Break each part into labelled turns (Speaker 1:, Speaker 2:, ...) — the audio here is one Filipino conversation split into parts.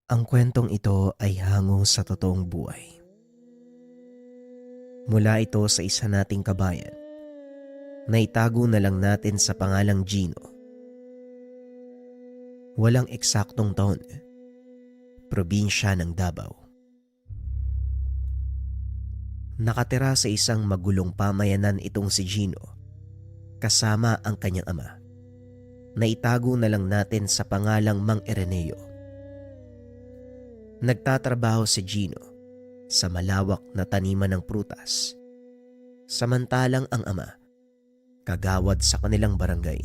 Speaker 1: Ang kwentong ito ay hango sa totoong buhay. Mula ito sa isa nating kabayan na itago na lang natin sa pangalang Gino. Walang eksaktong taon, probinsya ng Davao. Nakatira sa isang magulong pamayanan itong si Gino kasama ang kanyang ama na itago na lang natin sa pangalang Mang Ireneo. Nagtatrabaho si Gino sa malawak na taniman ng prutas, samantalang ang ama kagawad sa kanilang barangay.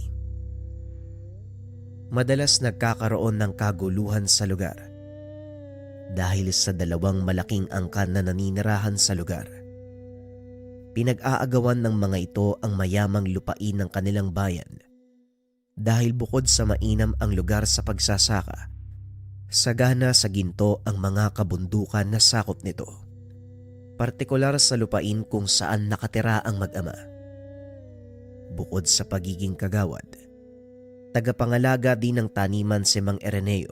Speaker 1: Madalas nagkakaroon ng kaguluhan sa lugar dahil sa dalawang malaking angkan na naninirahan sa lugar. Pinag-aagawan ng mga ito ang mayamang lupain ng kanilang bayan dahil bukod sa mainam ang lugar sa pagsasaka, sagana sa ginto ang mga kabundukan na sakop nito, partikular sa lupain kung saan nakatira ang mag-ama. Bukod sa pagiging kagawad, tagapangalaga din ng taniman si Mang Ireneo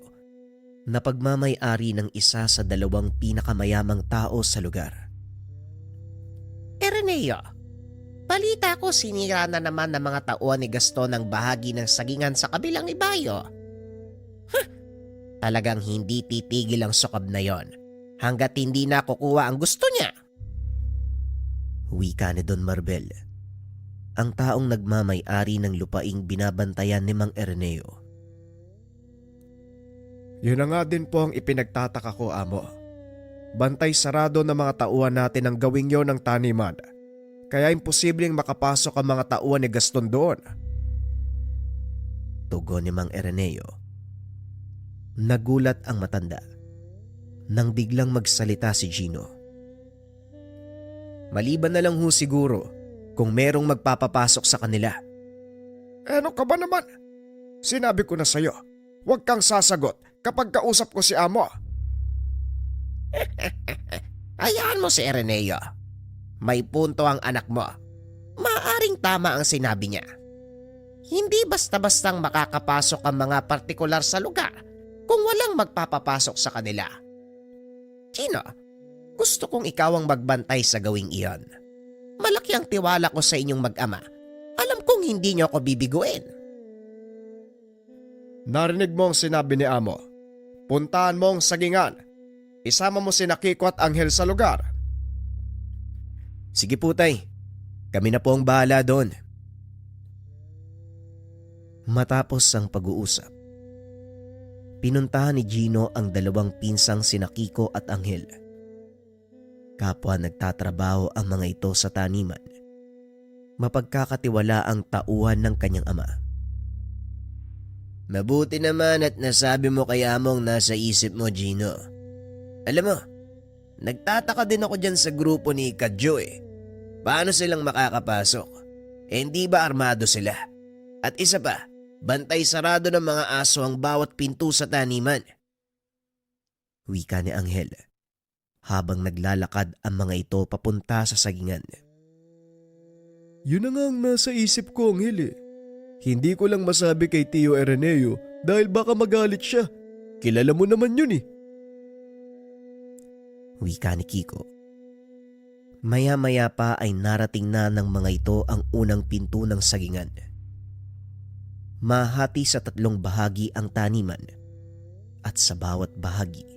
Speaker 1: na pagmamay-ari ng isa sa dalawang pinakamayamang tao sa lugar.
Speaker 2: Ireneo, balita ko sinira na naman ng mga tauhan ni Gaston ang bahagi ng sagingan sa kabilang ibayo. Talagang hindi titigil ang sukab na yon hanggat hindi na kukuha ang gusto niya.
Speaker 1: Wika ni Don Marbel, ang taong nagmamay-ari ng lupaing binabantayan ni Mang Ireneo.
Speaker 3: Yun na nga din po ang ipinagtataka ko, amo. Bantay sarado ng mga tauhan natin ang gawing yon ng taniman. Kaya imposibleng makapasok ang mga tauhan ni Gaston doon.
Speaker 1: Tugon ni Mang Ireneo. Nagulat ang matanda nang biglang magsalita si Gino.
Speaker 3: Maliban na lang ho siguro kung merong magpapapasok sa kanila. Ano ka ba naman? Sinabi ko na sa'yo, huwag kang sasagot kapag kausap ko si amo.
Speaker 2: Hayaan mo si Ireneo. May punto ang anak mo. Maaring tama ang sinabi niya. Hindi basta-bastang makakapasok ang mga partikular sa lugar kung walang magpapapasok sa kanila. Gino, gusto kong ikaw ang magbantay sa gawing iyon. Malaki ang tiwala ko sa inyong mag-ama. Alam kong hindi niyo ako bibiguin.
Speaker 3: Narinig mo ang sinabi ni amo. Puntahan mo ang sagingan. Isama mo si Kiko at Anghel sa lugar.
Speaker 1: Sige po tay, kami na po ang bahala doon. Matapos ang pag-uusap, pinuntahan ni Gino ang dalawang pinsang sina Kiko at Anghel. Kapwa nagtatrabaho ang mga ito sa taniman. Mapagkakatiwala ang tauhan ng kanyang ama.
Speaker 2: Mabuti naman at nasabi mo kay among nasa isip mo, Gino. Alam mo, nagtataka din ako dyan sa grupo ni Kadjo eh. Paano silang makakapasok? Hindi ba armado sila? At isa pa, bantay sarado ng mga aso ang bawat pinto sa taniman.
Speaker 1: Wika ni Anghel habang naglalakad ang mga ito papunta sa sagingan.
Speaker 3: Yun na nga ang nasa isip ko, Anghel eh. Hindi ko lang masabi kay Tio Ireneo dahil baka magalit siya. Kilala mo naman yun eh.
Speaker 1: Wika ni Kiko. Maya-maya pa ay narating na ng mga ito ang unang pinto ng sagingan. Mahati sa 3 bahagi ang taniman at sa bawat bahagi,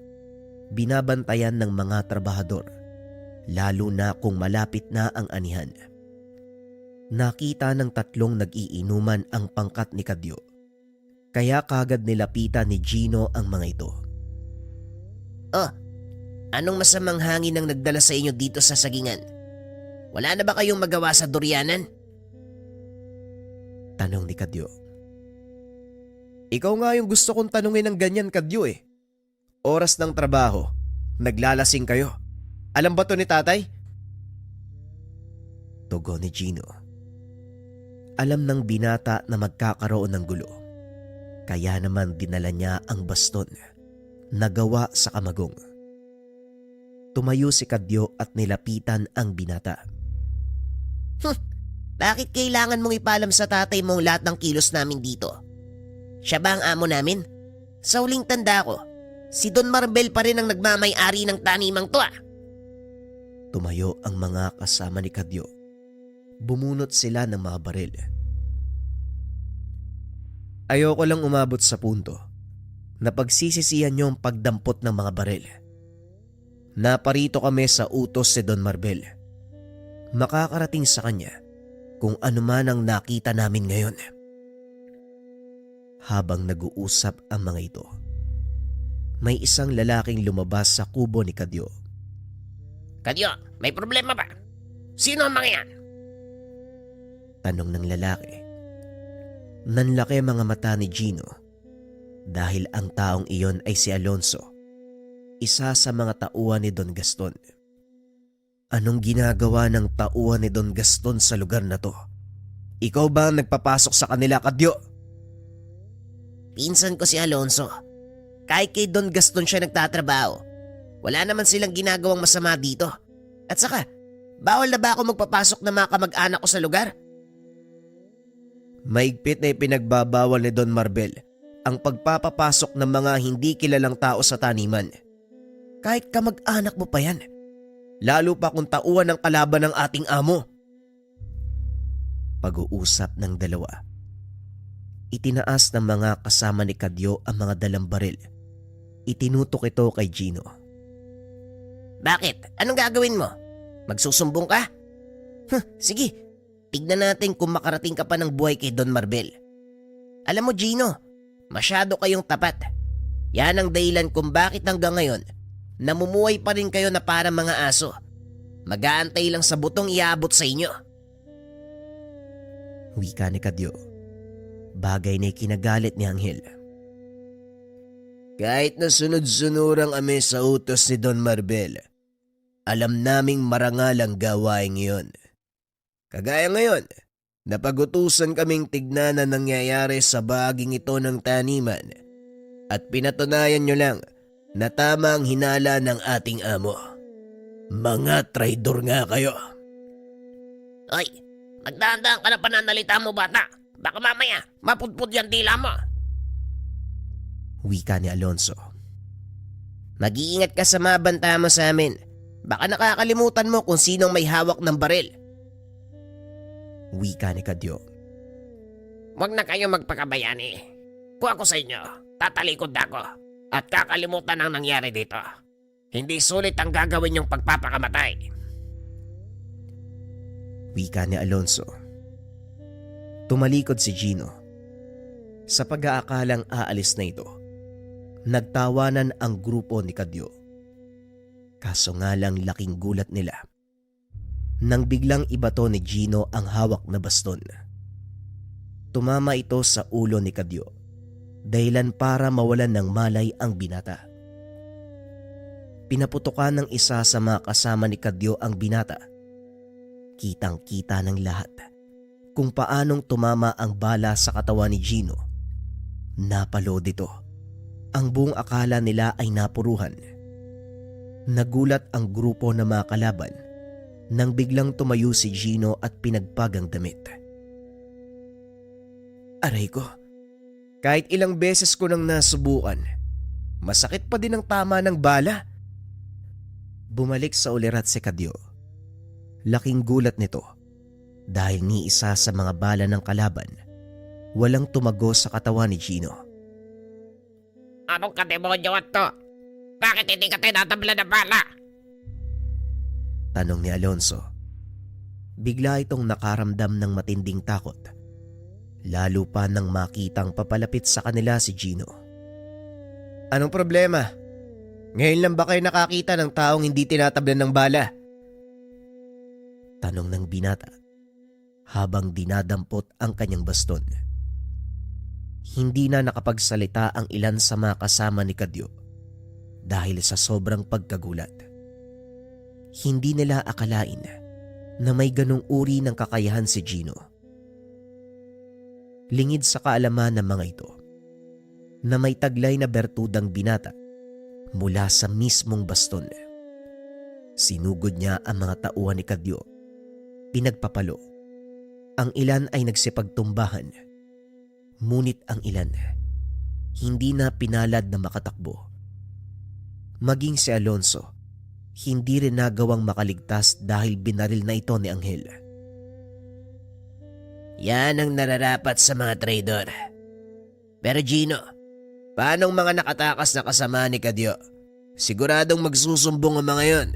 Speaker 1: binabantayan ng mga trabahador, lalo na kung malapit na ang anihan. Nakita ng 3 nag-iinuman ang pangkat ni Kadyo, kaya kagad nilapitan ni Gino ang mga ito.
Speaker 2: Oh, anong masamang hangin ang nagdala sa inyo dito sa sagingan? Wala na ba kayong magawa sa duryanan?
Speaker 1: Tanong ni Kadyo.
Speaker 3: Ikaw nga yung gusto kong tanungin ng ganyan, Kadyo eh. Oras ng trabaho, naglalasing kayo. Alam ba to ni tatay?
Speaker 1: Tugon ni Gino. Alam ng binata na magkakaroon ng gulo. Kaya naman dinala niya ang baston na gawa sa kamagong. Tumayo si Kadyo at nilapitan ang binata.
Speaker 2: Bakit kailangan mong ipalam sa tatay mo lahat ng kilos namin dito? Siya ba ang amo namin? Sa huling tanda ko, Si Don Marbel pa rin ang nagmamay-ari ng tanimang to ah.
Speaker 1: Tumayo ang mga kasama ni Kadyo. Bumunot sila ng mga baril. Ayoko lang umabot sa punto na pagsisisihan niyo ang pagdampot ng mga baril. Naparito kami sa utos si Don Marbel. Makakarating sa kanya kung ano man ang nakita namin ngayon. Habang nag-uusap ang mga ito, may isang lalaking lumabas sa kubo ni Kadyo.
Speaker 2: Kadyo, may problema ba? Sino ang mga yan?
Speaker 1: Tanong ng lalaki. Nanlaki mga mata ni Gino dahil ang taong iyon ay si Alonso, isa sa mga tauhan ni Don Gaston. Anong ginagawa ng tauhan ni Don Gaston sa lugar na to? Ikaw ba ang nagpapasok sa kanila, Kadyo?
Speaker 2: Pinsan ko si Alonso. Kahit kay Don Gaston siya nagtatrabaho. Wala naman silang ginagawang masama dito. At saka, bawal na ba ako magpapasok ng mga kamag-anak ko sa lugar?
Speaker 1: Maigpit na ipinagbabawal ni Don Marbel ang pagpapapasok ng mga hindi kilalang tao sa taniman. Kahit kamag-anak mo pa yan. Lalo pa kung tauhan ng kalaban ng ating amo. Pag-uusap ng dalawa. Itinaas ng mga kasama ni Kadyo ang mga dalang baril. Itinutok ito kay Gino.
Speaker 2: Bakit? Anong gagawin mo? Magsusumbong ka? Sige, tignan natin kung makarating ka pa ng buhay kay Don Marbel. Alam mo Gino, masyado kayong tapat. Yan ang dahilan kung bakit hanggang ngayon namumuhay pa rin kayo na parang mga aso. Mag-aantay lang sa butong iabot sa inyo.
Speaker 1: Wika ni Kadyo. Bagay na ikinagalit ni Anghel.
Speaker 3: Kahit na sunod-sunurang kami sa utos ni Don Marbel, alam naming marangal ang gawain ngayon. Kagaya ngayon, napagutusan kaming tignan na nangyayari sa bahaging ito ng taniman at pinatunayan nyo lang na tama ang hinala ng ating amo. Mga traidor nga kayo.
Speaker 2: Ay, magdahan-dahan ka na pananalita mo bata. Baka mamaya, mapudpud yan dila mo.
Speaker 1: Wika ni Alonso.
Speaker 2: Mag-iingat ka sa mga banta mo sa amin. Baka nakakalimutan mo kung sinong may hawak ng baril.
Speaker 1: Wika ni Kadyo.
Speaker 2: Huwag na kayo magpakabayani. Kung ako sa inyo, tatalikod ako. At kakalimutan ang nangyari dito. Hindi sulit ang gagawin yung pagpapakamatay.
Speaker 1: Wika ni Alonso. Tumalikod si Gino. Sa pag-aakalang aalis na ito, nagtawanan ang grupo ni Kadyo. Kaso nga lang laking gulat nila nang biglang ibato ni Gino ang hawak na baston. Tumama ito sa ulo ni Kadyo, dahilan para mawalan ng malay ang binata. Pinaputukan ng isa sa mga kasama ni Kadyo ang binata. Kitang-kita ng lahat kung paanong tumama ang bala sa katawan ni Gino. Napalo dito. Ang buong akala nila ay napuruhan. Nagulat ang grupo ng mga kalaban nang biglang tumayo si Gino at pinagpag ang damit. Aray ko, kahit ilang beses ko nang nasubukan, masakit pa din ang tama ng bala. Bumalik sa ulirat si Kadyo. Laking gulat nito dahil ni isa sa mga bala ng kalaban walang tumago sa katawan ni Gino.
Speaker 2: Anong kademonyo at to? Bakit hindi ka tinatabla ng bala?
Speaker 1: Tanong ni Alonso. Bigla itong nakaramdam ng matinding takot. Lalo pa nang makitang papalapit sa kanila si Gino.
Speaker 3: Anong problema? Ngayon lang ba kayo nakakita ng taong hindi tinatablan ng bala?
Speaker 1: Tanong ng binata habang dinadampot ang kanyang baston. Hindi na nakapagsalita ang ilan sa mga kasama ni Kadyo dahil sa sobrang pagkagulat. Hindi nila akalain na may ganong uri ng kakayahan si Gino. Lingid sa kaalaman ng mga ito na may taglay na bertudang binata mula sa mismong baston. Sinugod niya ang mga tauhan ni Kadyo. Pinagpapalo. Ang ilan ay nagsipagtumbahan. Ngunit ang ilan hindi na pinalad na makatakbo Maging si Alonso, hindi rin nagawang makaligtas dahil binaril na ito ni Anghel.
Speaker 2: Yan ang nararapat sa mga traidor. Pero Gino, paanong mga nakatakas na kasama ni Kadyo? Siguradong magsusumbong ang mga yon.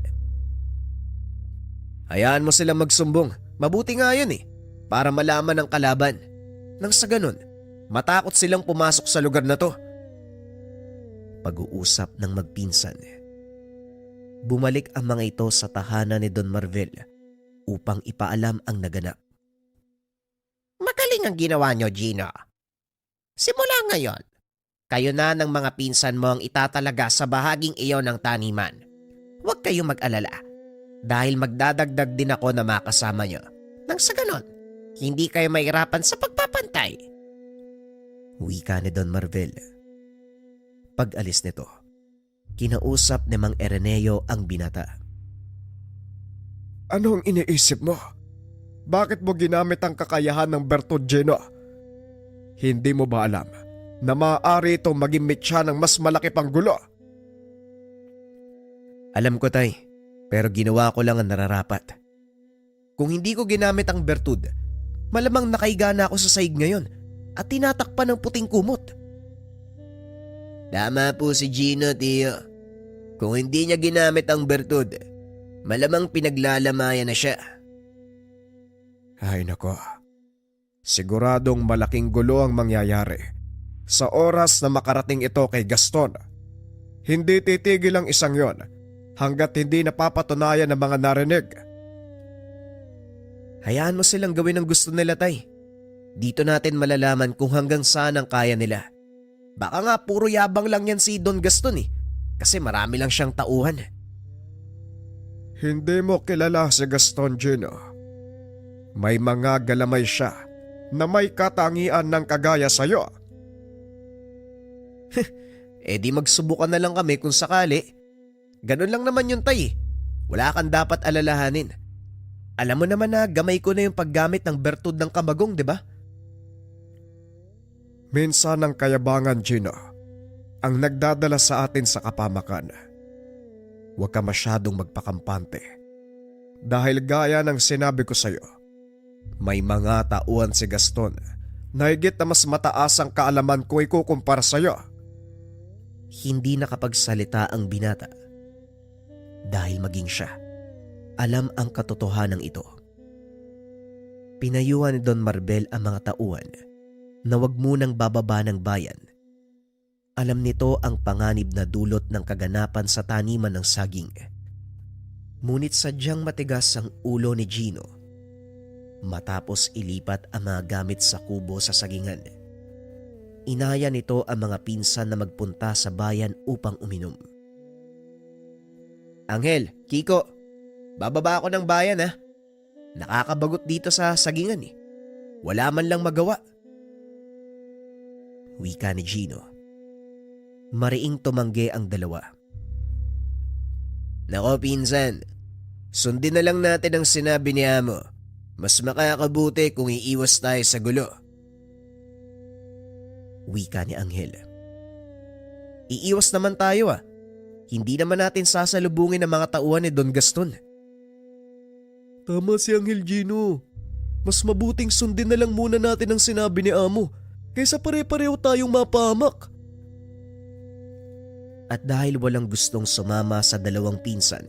Speaker 1: Hayaan mo silang magsumbong. Mabuti nga yun para malaman ng kalaban. Nang sa ganun, matakot silang pumasok sa lugar na to. Pag-uusap ng magpinsan. Bumalik ang mga ito sa tahanan ni Don Marvel upang ipaalam ang naganap.
Speaker 2: Magaling ang ginawa nyo, Gino. Simula ngayon, kayo na ng mga pinsan mo ang itatalaga sa bahaging iyon ng taniman. Huwag kayong mag-alala dahil magdadagdag din ako na makasama nyo. Nang sa ganon, hindi kayo mahirapan sa pagpapantay.
Speaker 1: Wika ni Don Marvel. Pag-alis nito, kinausap ni Mang Ereneo ang binata.
Speaker 4: Ano ang iniisip mo? Bakit mo ginamit ang kakayahan ng Bertuggino? Hindi mo ba alam na maaari itong maging mitya ng mas malaki pang gulo?
Speaker 1: Alam ko, tay, pero ginawa ko lang ang nararapat. Kung hindi ko ginamit ang bertud, malamang nakahiga na ako sa saig ngayon at tinatakpan ng puting kumot.
Speaker 3: Tama po si Gino, Tio. Kung hindi niya ginamit ang bertud, malamang pinaglalamayan na siya.
Speaker 4: Ay nako, siguradong malaking gulo ang mangyayari sa oras na makarating ito kay Gaston. Hindi titigil ang isang yon hanggat hindi napapatunayan ng mga narinig.
Speaker 1: Hayaan mo silang gawin ang gusto nila, tay. Dito natin malalaman kung hanggang saan ang kaya nila. Baka nga puro yabang lang yan si Don Gaston kasi marami lang siyang tauhan.
Speaker 4: Hindi mo kilala si Gaston, Gino. May mga galamay siya na may katangian ng kagaya sa'yo.
Speaker 1: Di magsubukan na lang kami kung sakali. Ganun lang naman yun, tay. Wala kang dapat alalahanin. Alam mo naman na gamay ko na yung paggamit ng bertud ng kamagong, di ba?
Speaker 4: Minsan ang kayabangan, Gino, ang nagdadala sa atin sa kapamakan. Huwag ka masyadong magpakampante. Dahil gaya ng sinabi ko sa'yo, may mga tauhan si Gaston na higit na mas mataas ang kaalaman ko ikukumpara sa'yo.
Speaker 1: Hindi nakapagsalita ang binata. Dahil maging siya, alam ang katotohanan ito. Pinayuhan ni Don Marbel ang mga tauhan na wag munang bababa ng bayan. Alam nito ang panganib na dulot ng kaganapan sa taniman ng saging. Ngunit sadyang matigas ang ulo ni Gino matapos ilipat ang mga gamit sa kubo sa sagingan. Inaya nito ang mga pinsan na magpunta sa bayan upang uminom. Anghel, Kiko, bababa ako ng bayan ha. Nakakabagot dito sa sagingan Wala man lang magawa. Wika ni Gino. Mariing tumanggi ang dalawa.
Speaker 3: Nako pinsan, sundin na lang natin ang sinabi ni Amo. Mas makakabuti kung iiwas tayo sa gulo.
Speaker 1: Wika ni Anghel. Iiwas naman tayo Hindi naman natin sasalubungin ang mga tauhan ni Don Gaston.
Speaker 4: Tama si Anghel, Gino. Mas mabuting sundin na lang muna natin ang sinabi ni Amo kaysa pare-pareho tayong mapahamak.
Speaker 1: At dahil walang gustong sumama sa dalawang pinsan,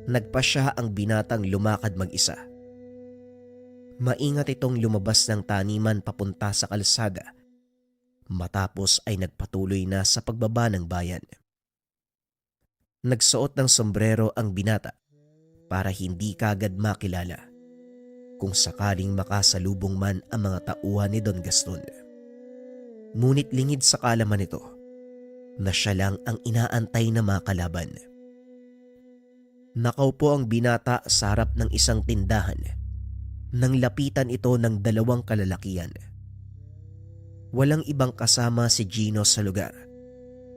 Speaker 1: nagpa siya ang binatang lumakad mag-isa. Maingat itong lumabas ng taniman papunta sa kalsada matapos ay nagpatuloy na sa pagbaba ng bayan. Nagsuot ng sombrero ang binata para hindi kagad makilala kung sakaling makasalubong man ang mga tauhan ni Don Gaston. Ngunit lingid sa kalaman nito na siya lang ang inaantay na makalaban. Nakaupo ang binata sa harap ng isang tindahan nang lapitan ito ng dalawang kalalakian. Walang ibang kasama si Gino sa lugar,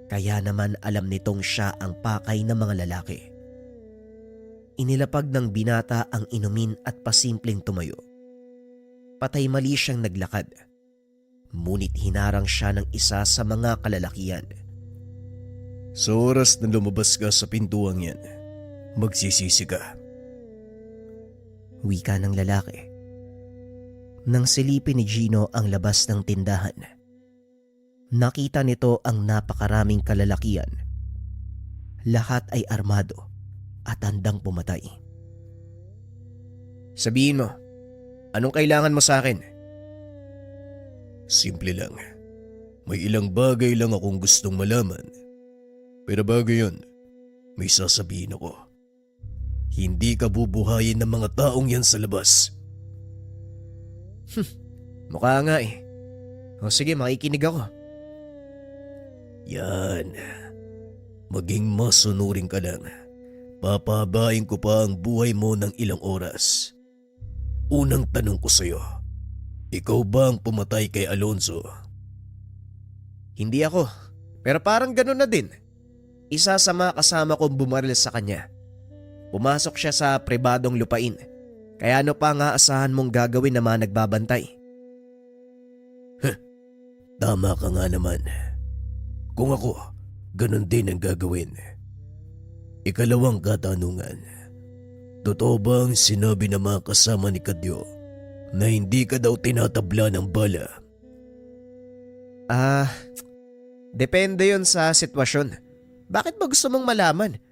Speaker 1: kaya naman alam nitong siya ang pakay ng mga lalaki. Inilapag ng binata ang inumin at pasimpleng tumayo. Patay mali siyang naglakad, ngunit hinarang siya ng isa sa mga kalalakian.
Speaker 3: Sa oras na lumabas ka sa pintuang yan, magsisisi ka.
Speaker 1: Wika ng lalaki. Nang silipin ni Gino ang labas ng tindahan, nakita nito ang napakaraming kalalakian. Lahat ay armado at handang pumatay.
Speaker 3: Sabihin mo, anong kailangan mo sa akin? Simple lang. May ilang bagay lang akong gustong malaman. Pero bago yun, may sasabihin ako. Hindi ka bubuhayin ng mga taong yan sa labas.
Speaker 1: Mukha nga eh. O sige, makikinig ako.
Speaker 3: Yan. Maging masunuring ka lang. Papahabain ko pa ang buhay mo ng ilang oras. Unang tanong ko sa'yo, ikaw ba ang pumatay kay Alonzo?
Speaker 1: Hindi ako, pero parang ganun na din. Isa sa mga kasama kong bumaril sa kanya. Pumasok siya sa pribadong lupain. Kaya ano pa nga asahan mong gagawin na mga nagbabantay?
Speaker 3: Tama ka nga naman. Kung ako, ganun din ang gagawin. Ikalawang katanungan. Totoo ba ang sinabi ng mga kasama ni Kadyo na hindi ka daw tinatabla ng bala?
Speaker 1: Depende yon sa sitwasyon. Bakit ba gusto mong malaman?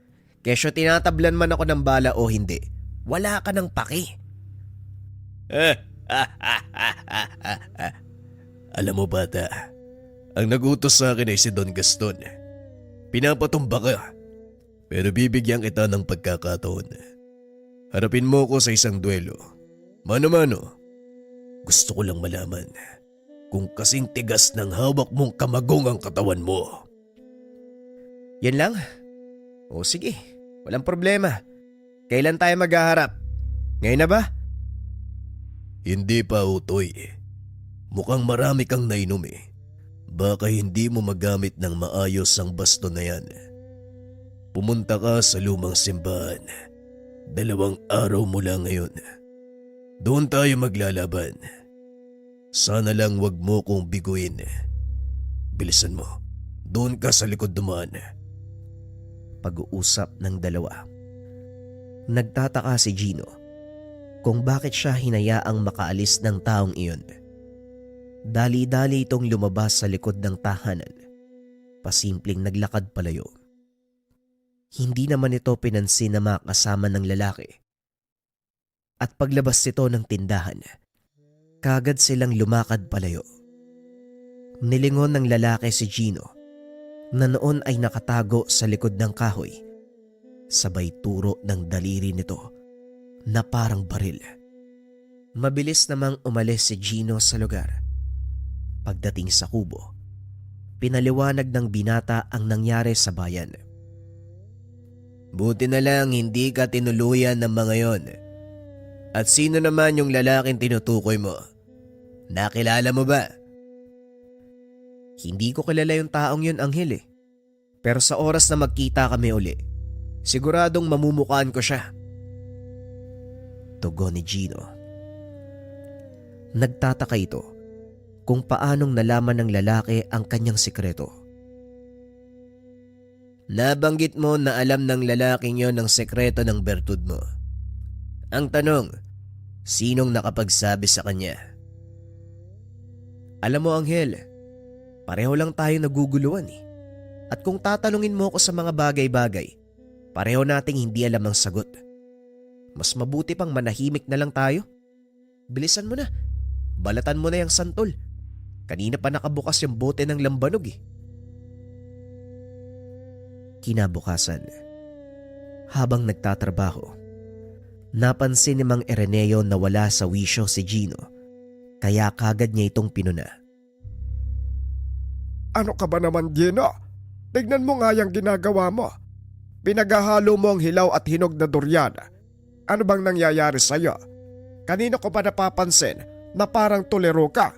Speaker 1: Kesyo tinatablan man ako ng bala o hindi, wala ka ng paki.
Speaker 3: Alam mo bata, ang nagutos sa akin ay si Don Gaston. Pinapatumba ka, pero bibigyan kita ng pagkakataon. Harapin mo ko sa isang duelo. Mano-mano. Gusto ko lang malaman kung kasing tigas ng hawak mong kamagong ang katawan mo.
Speaker 1: Yan lang? O sige, walang problema. Kailan tayo maghaharap? Ngayon na ba?
Speaker 3: Hindi pa, Utoy. Mukhang marami kang nainom eh. Baka hindi mo magamit ng maayos ang baston na yan. Pumunta ka sa lumang simbahan. 2 araw mula ngayon. Doon tayo maglalaban. Sana lang wag mo kong biguin. Bilisan mo. Doon ka sa likod dumaan.
Speaker 1: Pag-uusap ng dalawa. Nagtataka si Gino kung bakit siya hinayaang makaalis ng taong iyon. Dali-dali itong lumabas sa likod ng tahanan. Pasimpleng naglakad palayo. Hindi naman ito pinansin na mga kasama ng lalaki. At paglabas nito ng tindahan, kagad silang lumakad palayo. Nilingon ng lalaki si Gino na noon ay nakatago sa likod ng kahoy. Sabay turo ng daliri nito na parang baril. Mabilis namang umalis si Gino sa lugar. Pagdating sa kubo, pinaliwanag ng binata ang nangyari sa bayan.
Speaker 3: Buti na lang hindi ka tinuluyan ng mga yon. At sino naman yung lalaking tinutukoy mo? Nakilala mo ba?
Speaker 1: Hindi ko kilala yung taong yun, Anghel eh. Pero sa oras na magkita kami uli, siguradong mamumukaan ko siya. Tugon ni Gino. Nagtataka ito kung paanong nalaman ng lalaki ang kanyang sikreto.
Speaker 3: Nabanggit mo na alam ng lalaking yon ang sekreto ng bertud mo. Ang tanong, sinong nakapagsabi sa kanya?
Speaker 1: Alam mo, Anghel, pareho lang tayo naguguluhan eh. At kung tatanungin mo ko sa mga bagay-bagay, pareho nating hindi alam ang sagot. Mas mabuti pang manahimik na lang tayo. Bilisan mo na. Balatan mo na yung santol. Kanina pa nakabukas yung bote ng lambanog eh. Kinabukasan, habang nagtatrabaho, napansin ni Mang Ireneo na wala sa wisyo si Gino, kaya kagad niya itong pinuna.
Speaker 4: Ano ka ba naman, Gino? Tignan mo nga yung ginagawa mo. Pinaghahalo mo ang hilaw at hinog na durian. Ano bang nangyayari sa'yo? Kanino ko pa napapansin na parang tulero ka?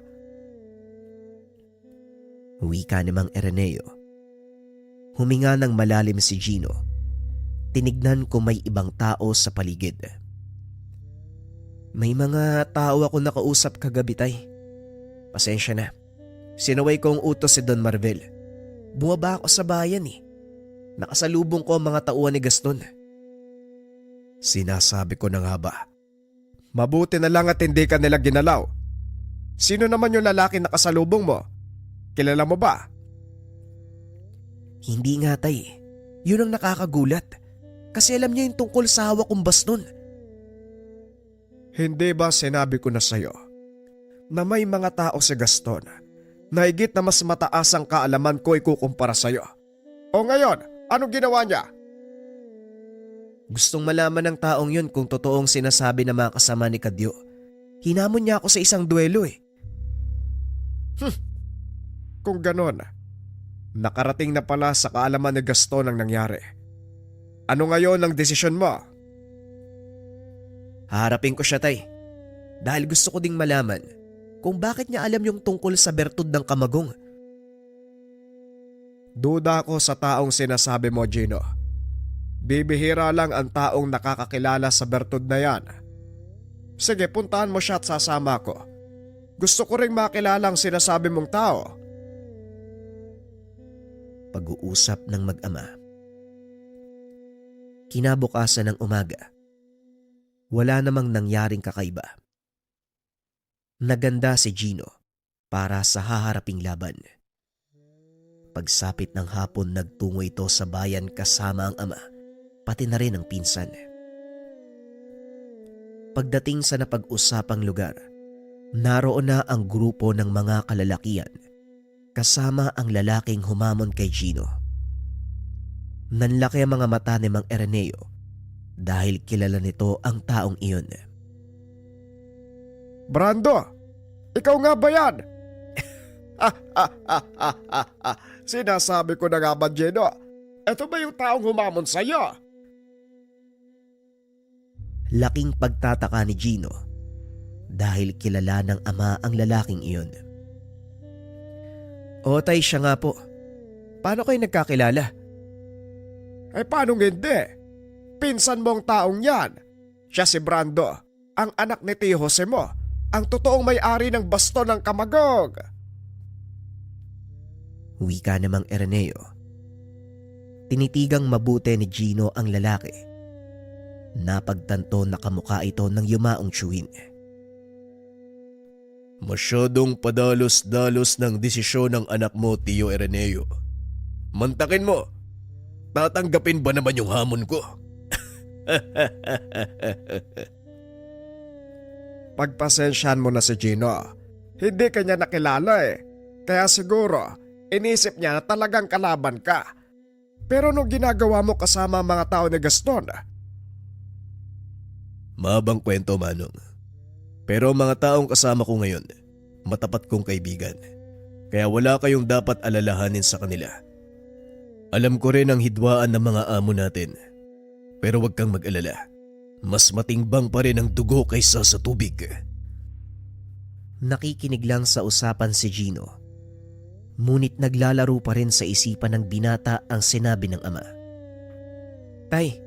Speaker 1: Wika ni Mang Ireneo. Huminga ng malalim si Gino. Tinignan kung may ibang tao sa paligid. May mga tao ako nakausap kagabi, tay. Pasensya na. Sinaway kong utos si Don Marvel. Bumaba ako sa bayan eh. Nakasalubong ko ang mga tauhan ni Gaston.
Speaker 4: Sinasabi ko na nga ba? Mabuti na lang at hindi ka nila ginalaw. Sino naman yung lalaki na kasalubong mo? Kilala mo ba?
Speaker 1: Hindi nga tay. Yun ang nakakagulat. Kasi alam niya yung tungkol sa hawak kong baston.
Speaker 4: Hindi ba sinabi ko na sa'yo na may mga tao si Gaston na higit na mas mataas ang kaalaman ko ikukumpara sa'yo? O ngayon, anong ginawa niya?
Speaker 1: Gustong malaman ng taong yun kung totoong sinasabi ng mga kasama ni Kadyo. Hinamon niya ako sa isang duelo eh.
Speaker 4: Kung ganon, nakarating na pala sa kaalaman ni Gaston ang nangyari. Ano ngayon ang desisyon mo?
Speaker 1: Haharapin ko siya tay. Dahil gusto ko ding malaman kung bakit niya alam yung tungkol sa bertud ng kamagong.
Speaker 4: Duda ako sa taong sinasabi mo, Gino. Bibihira lang ang taong nakakakilala sa bertud na yan. Sige, puntahan mo siya at sasama ko. Gusto ko ring makilala ang sinasabi mong tao.
Speaker 1: Pag-uusap ng mag-ama. Kinabukasan ng umaga. Wala namang nangyaring kakaiba. Naganda si Gino para sa haharaping laban. Pagsapit ng hapon nagtungo ito sa bayan kasama ang ama, pati na rin ang pinsan. Pagdating sa napag-usapang lugar, naroon na ang grupo ng mga kalalakian kasama ang lalaking humamon kay Gino. Nanlaki ang mga mata ni Mang Araneo dahil kilala nito ang taong iyon.
Speaker 4: Brando, ikaw nga ba yan? Sinasabi ko na nga ba, Gino? Ito ba yung taong humamon sa'yo?
Speaker 1: Laking pagtataka ni Gino dahil kilala ng ama ang lalaking iyon. O tay, siya nga po. Paano kayo nagkakilala?
Speaker 4: Paano hindi? Pinsan mong taong yan. Siya si Brando, ang anak ni Tio Jose mo, ang totoong may-ari ng baston ng kamagog.
Speaker 1: Wika namang Araneo. Tinitigang mabuti ni Gino ang lalaki. Napagtanto na kamukha ito ng yumaong tsuhin.
Speaker 3: Masyadong padalos-dalos ng desisyon ng anak mo, Tio Araneo. Mantakin mo. Tatanggapin ba naman yung hamon ko?
Speaker 4: Pagpasensyahan mo na si Gino. Hindi kanya nakilala eh. Kaya siguro, inisip niya na talagang kalaban ka. Pero nung ginagawa mo kasama ang mga tao ni Gaston?
Speaker 3: Mahabang kwento, Manong. Pero ang mga taong kasama ko ngayon, matapat kong kaibigan. Kaya wala kayong dapat alalahanin sa kanila. Alam ko rin ang hidwaan ng mga amo natin. Pero huwag kang mag-alala. Mas matimbang pa rin ang dugo kaysa sa tubig.
Speaker 1: Nakikinig lang sa usapan si Gino. Ngunit naglalaro pa rin sa isipan ng binata ang sinabi ng ama. Tay,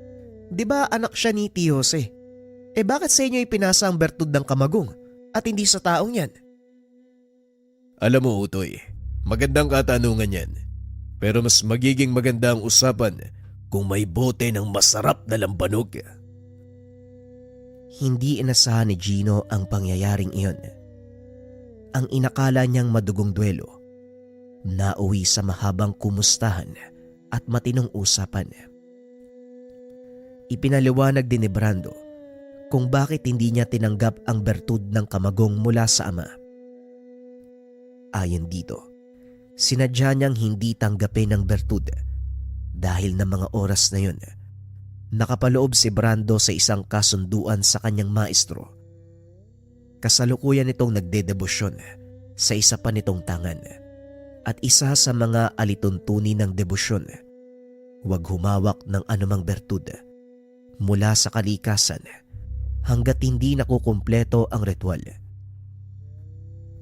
Speaker 1: di ba anak siya ni Tio Jose? Bakit sa inyo ipinasa ang bertud ng kamagong at hindi sa taong yan?
Speaker 3: Alam mo, Utoy, magandang katanungan yan. Pero mas magiging maganda ang usapan kung may bote ng masarap na lambanog.
Speaker 1: Hindi inasahan ni Gino ang pangyayaring iyon. Ang inakala niyang madugong duelo, nauwi sa mahabang kumustahan at matinong usapan. Ipinaliwanag din ni Brando kung bakit hindi niya tinanggap ang bertud ng kamagong mula sa ama. Ayon dito, sinadya niyang hindi tanggapin ang bertud dahil ng mga oras na yun, nakapaloob si Brando sa isang kasunduan sa kanyang maestro. Kasalukuyan itong nagdedebosyon sa isa pa nitong tangan at isa sa mga alituntunin ng debosyon, huwag humawak ng anumang bertud mula sa kalikasan hanggat hindi nakukumpleto ang ritual.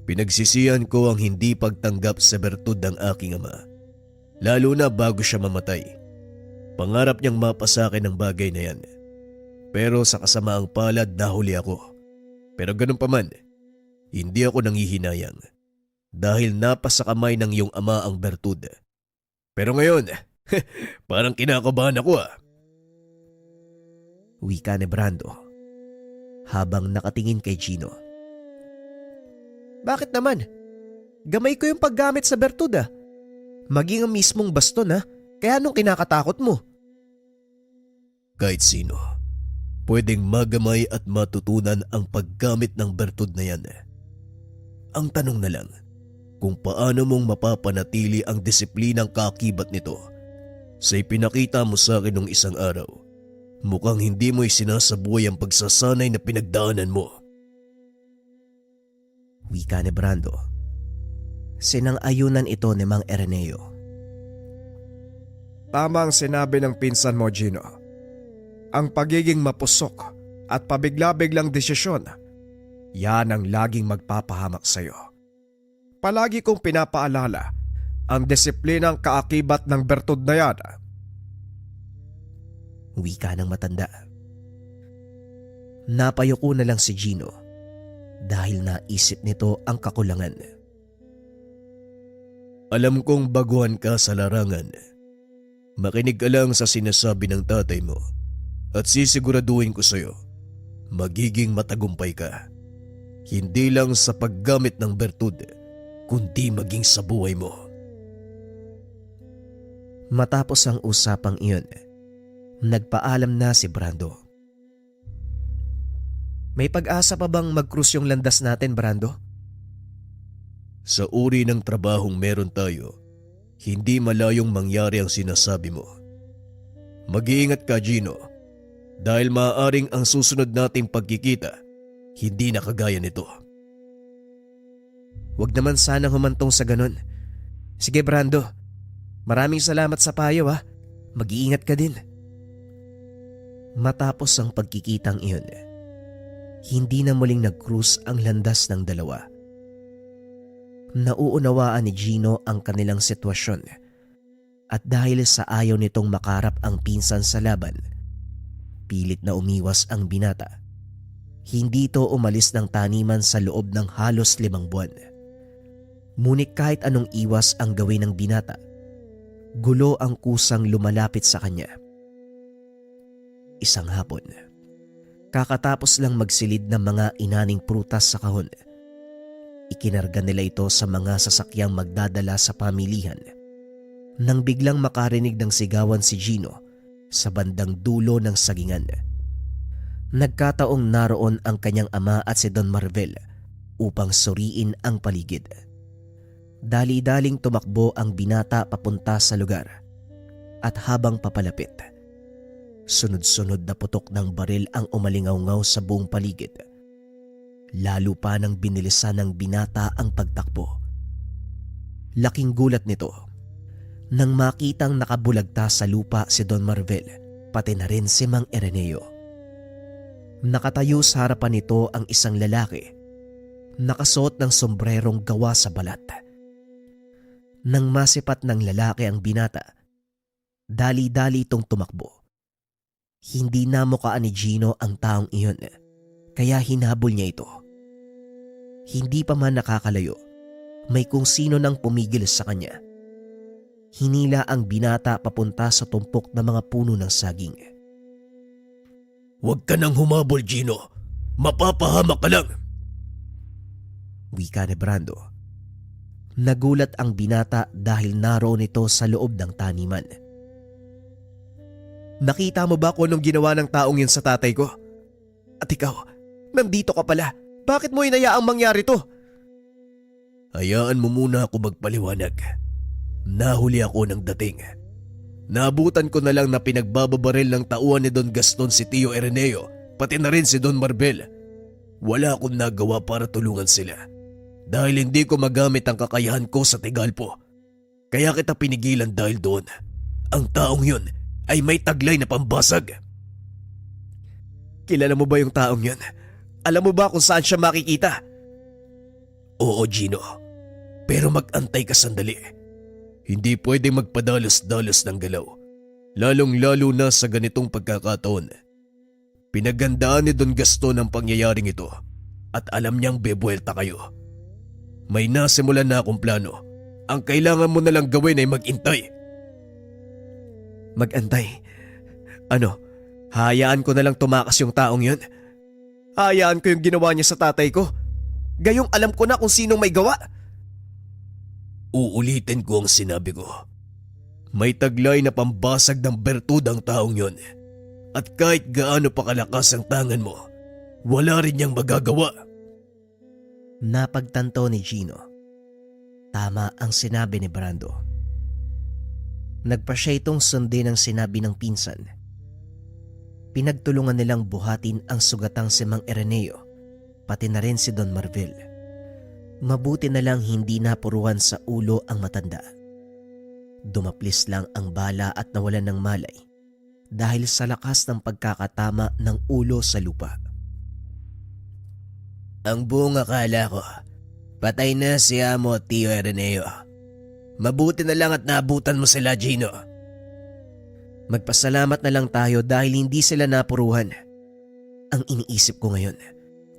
Speaker 3: Pinagsisihan ko ang hindi pagtanggap sa bertud ng aking ama, lalo na bago siya mamatay. Pangarap niyang mapasakin ang bagay na yan. Pero sa kasamaang palad nahuli ako. Pero ganun pa man, hindi ako nanghihinayang dahil napasa kamay ng iyong ama ang bertud. Pero ngayon, Parang kinakabahan ako ah.
Speaker 1: Wika ni Brando habang nakatingin kay Gino. Bakit naman? Gamay ko yung paggamit sa bertud ah. Maging ang mismong baston ah. Kaya anong kinakatakot mo?
Speaker 3: Kahit sino, pwedeng magamay at matutunan ang paggamit ng bertud na yan. Ang tanong na lang, kung paano mong mapapanatili ang disiplinang kaakibat nito. Sa ipinakita mo sa akin nung isang araw, mukhang hindi mo isinasabuhay ang pagsasanay na pinagdaanan mo.
Speaker 1: Wika ni Brando. Sinang-ayunan ito ni Mang Araneo.
Speaker 4: Tama ang sinabi ng pinsan mo, Gino. Ang pagiging mapusok at pabigla-biglang desisyon, yan ang laging magpapahamak sa'yo. Palagi kong pinapaalala ang disiplinang kaakibat ng bertud na yan.
Speaker 1: Wika ng matanda. Napayuko na lang si Gino dahil naisip nito ang kakulangan.
Speaker 3: Alam kong baguhan ka sa larangan. Makinig ka lang sa sinasabi ng tatay mo at sisiguraduhin ko sa'yo, magiging matagumpay ka. Hindi lang sa paggamit ng bertud, kundi maging sa buhay mo.
Speaker 1: Matapos ang usapang iyon, nagpaalam na si Brando. May pag-asa pa bang mag-cruise yung landas natin, Brando?
Speaker 3: Sa uri ng trabahong meron tayo, hindi malayong mangyari ang sinasabi mo. Mag-iingat ka, Gino, dahil maaaring ang susunod nating pagkikita, hindi na kagaya nito.
Speaker 1: Huwag naman sanang humantong sa ganun. Sige, Brando. Maraming salamat sa payo ha. Mag-iingat ka din. Matapos ang pagkikitang iyon, hindi na muling nag-cruise ang landas ng dalawa. Nauunawaan ni Gino ang kanilang sitwasyon at dahil sa ayaw nitong makarap ang pinsan sa laban, pilit na umiwas ang binata. Hindi ito umalis ng taniman sa loob ng halos 5 buwan. Ngunit kahit anong iwas ang gawin ng binata, gulo ang kusang lumalapit sa kanya. Isang hapon, kakatapos lang magsilid ng mga inaning prutas sa kahon, ikinarga nila ito sa mga sasakyang magdadala sa pamilihan nang biglang makarinig ng sigawan si Gino sa bandang dulo ng sagingan. Nagkataong naroon ang kanyang ama at si Don Marvel upang suriin ang paligid. Dali-daling tumakbo ang binata papunta sa lugar at habang papalapit, sunod-sunod na putok ng baril ang umalingaw-ngaw sa buong paligid. Lalo pa nang binilisan ng binata ang pagtakbo. Laking gulat nito nang makitang nakabulagta sa lupa si Don Marvel, pati na rin si Mang Araneo. Nakatayo sa harapan nito ang isang lalaki, nakasuot ng sombrerong gawa sa balat. Nang masipat ng lalaki ang binata, dali-dali itong tumakbo. Hindi namukaan ni Gino ang taong iyon, kaya hinabol niya ito. Hindi pa man nakakalayo, may kung sino nang pumigil sa kanya. Hinila ang binata papunta sa tumpok ng mga puno ng saging.
Speaker 3: Huwag ka nang humabol, Gino. Mapapahamak ka lang.
Speaker 1: Wika ni Brando. Nagulat ang binata dahil naroon ito sa loob ng taniman. Nakita mo ba kung anong ginawa ng taong yun sa tatay ko? At ikaw, nandito ka pala. Bakit mo inayaang mangyari to?
Speaker 3: Hayaan mo muna ako magpaliwanag. Nahuli ako ng dating. Naabutan ko na lang na pinagbababaril ng tauhan ni Don Gaston si Tio Araneo, pati na rin si Don Marvel. Wala akong nagawa para tulungan sila. Dahil hindi ko magamit ang kakayahan ko sa Tegalpo. Kaya kita pinigilan dahil doon. Ang taong yun ay may taglay na pambasag.
Speaker 1: Kilala mo ba yung taong yun? Alam mo ba kung saan siya makikita?
Speaker 3: Oo, Gino. Pero mag-antay ka sandali. Hindi pwedeng magpadalos-dalos ng galaw. Lalong-lalo na sa ganitong pagkakataon. Pinagandaan ni Don Gaston ang pangyayaring ito at alam niyang bebuelta kayo. May nasimulan na akong plano. Ang kailangan mo na lang gawin ay mag-intay.
Speaker 4: Magantay. Ano, hayaan ko na lang tumakas yung taong yun? Hayaan ko yung ginawa niya sa tatay ko? Gayong alam ko na kung sinong may gawa.
Speaker 3: Uulitin ko ang sinabi ko. May taglay na pambasag ng bertud ang taong yon. At kahit gaano pa kalakas ang tangan mo, wala rin niyang magagawa.
Speaker 1: Napagtanto ni Gino. Tama ang sinabi ni Brando. Nagpa siya itong sundin ang sinabi ng pinsan. Pinagtulungan nilang buhatin ang sugatang si Mang Ireneo, pati na rin si Don Marvel. Mabuti na lang hindi napuruhan sa ulo ang matanda. Dumaplis lang ang bala at nawalan ng malay dahil sa lakas ng pagkakatama ng ulo sa lupa.
Speaker 3: Ang buong akala ko, patay na si Amo at Tio Ireneo. Mabuti na lang at naabutan mo sila, Gino.
Speaker 1: Magpasalamat na lang tayo dahil hindi sila napuruhan. Ang iniisip ko ngayon,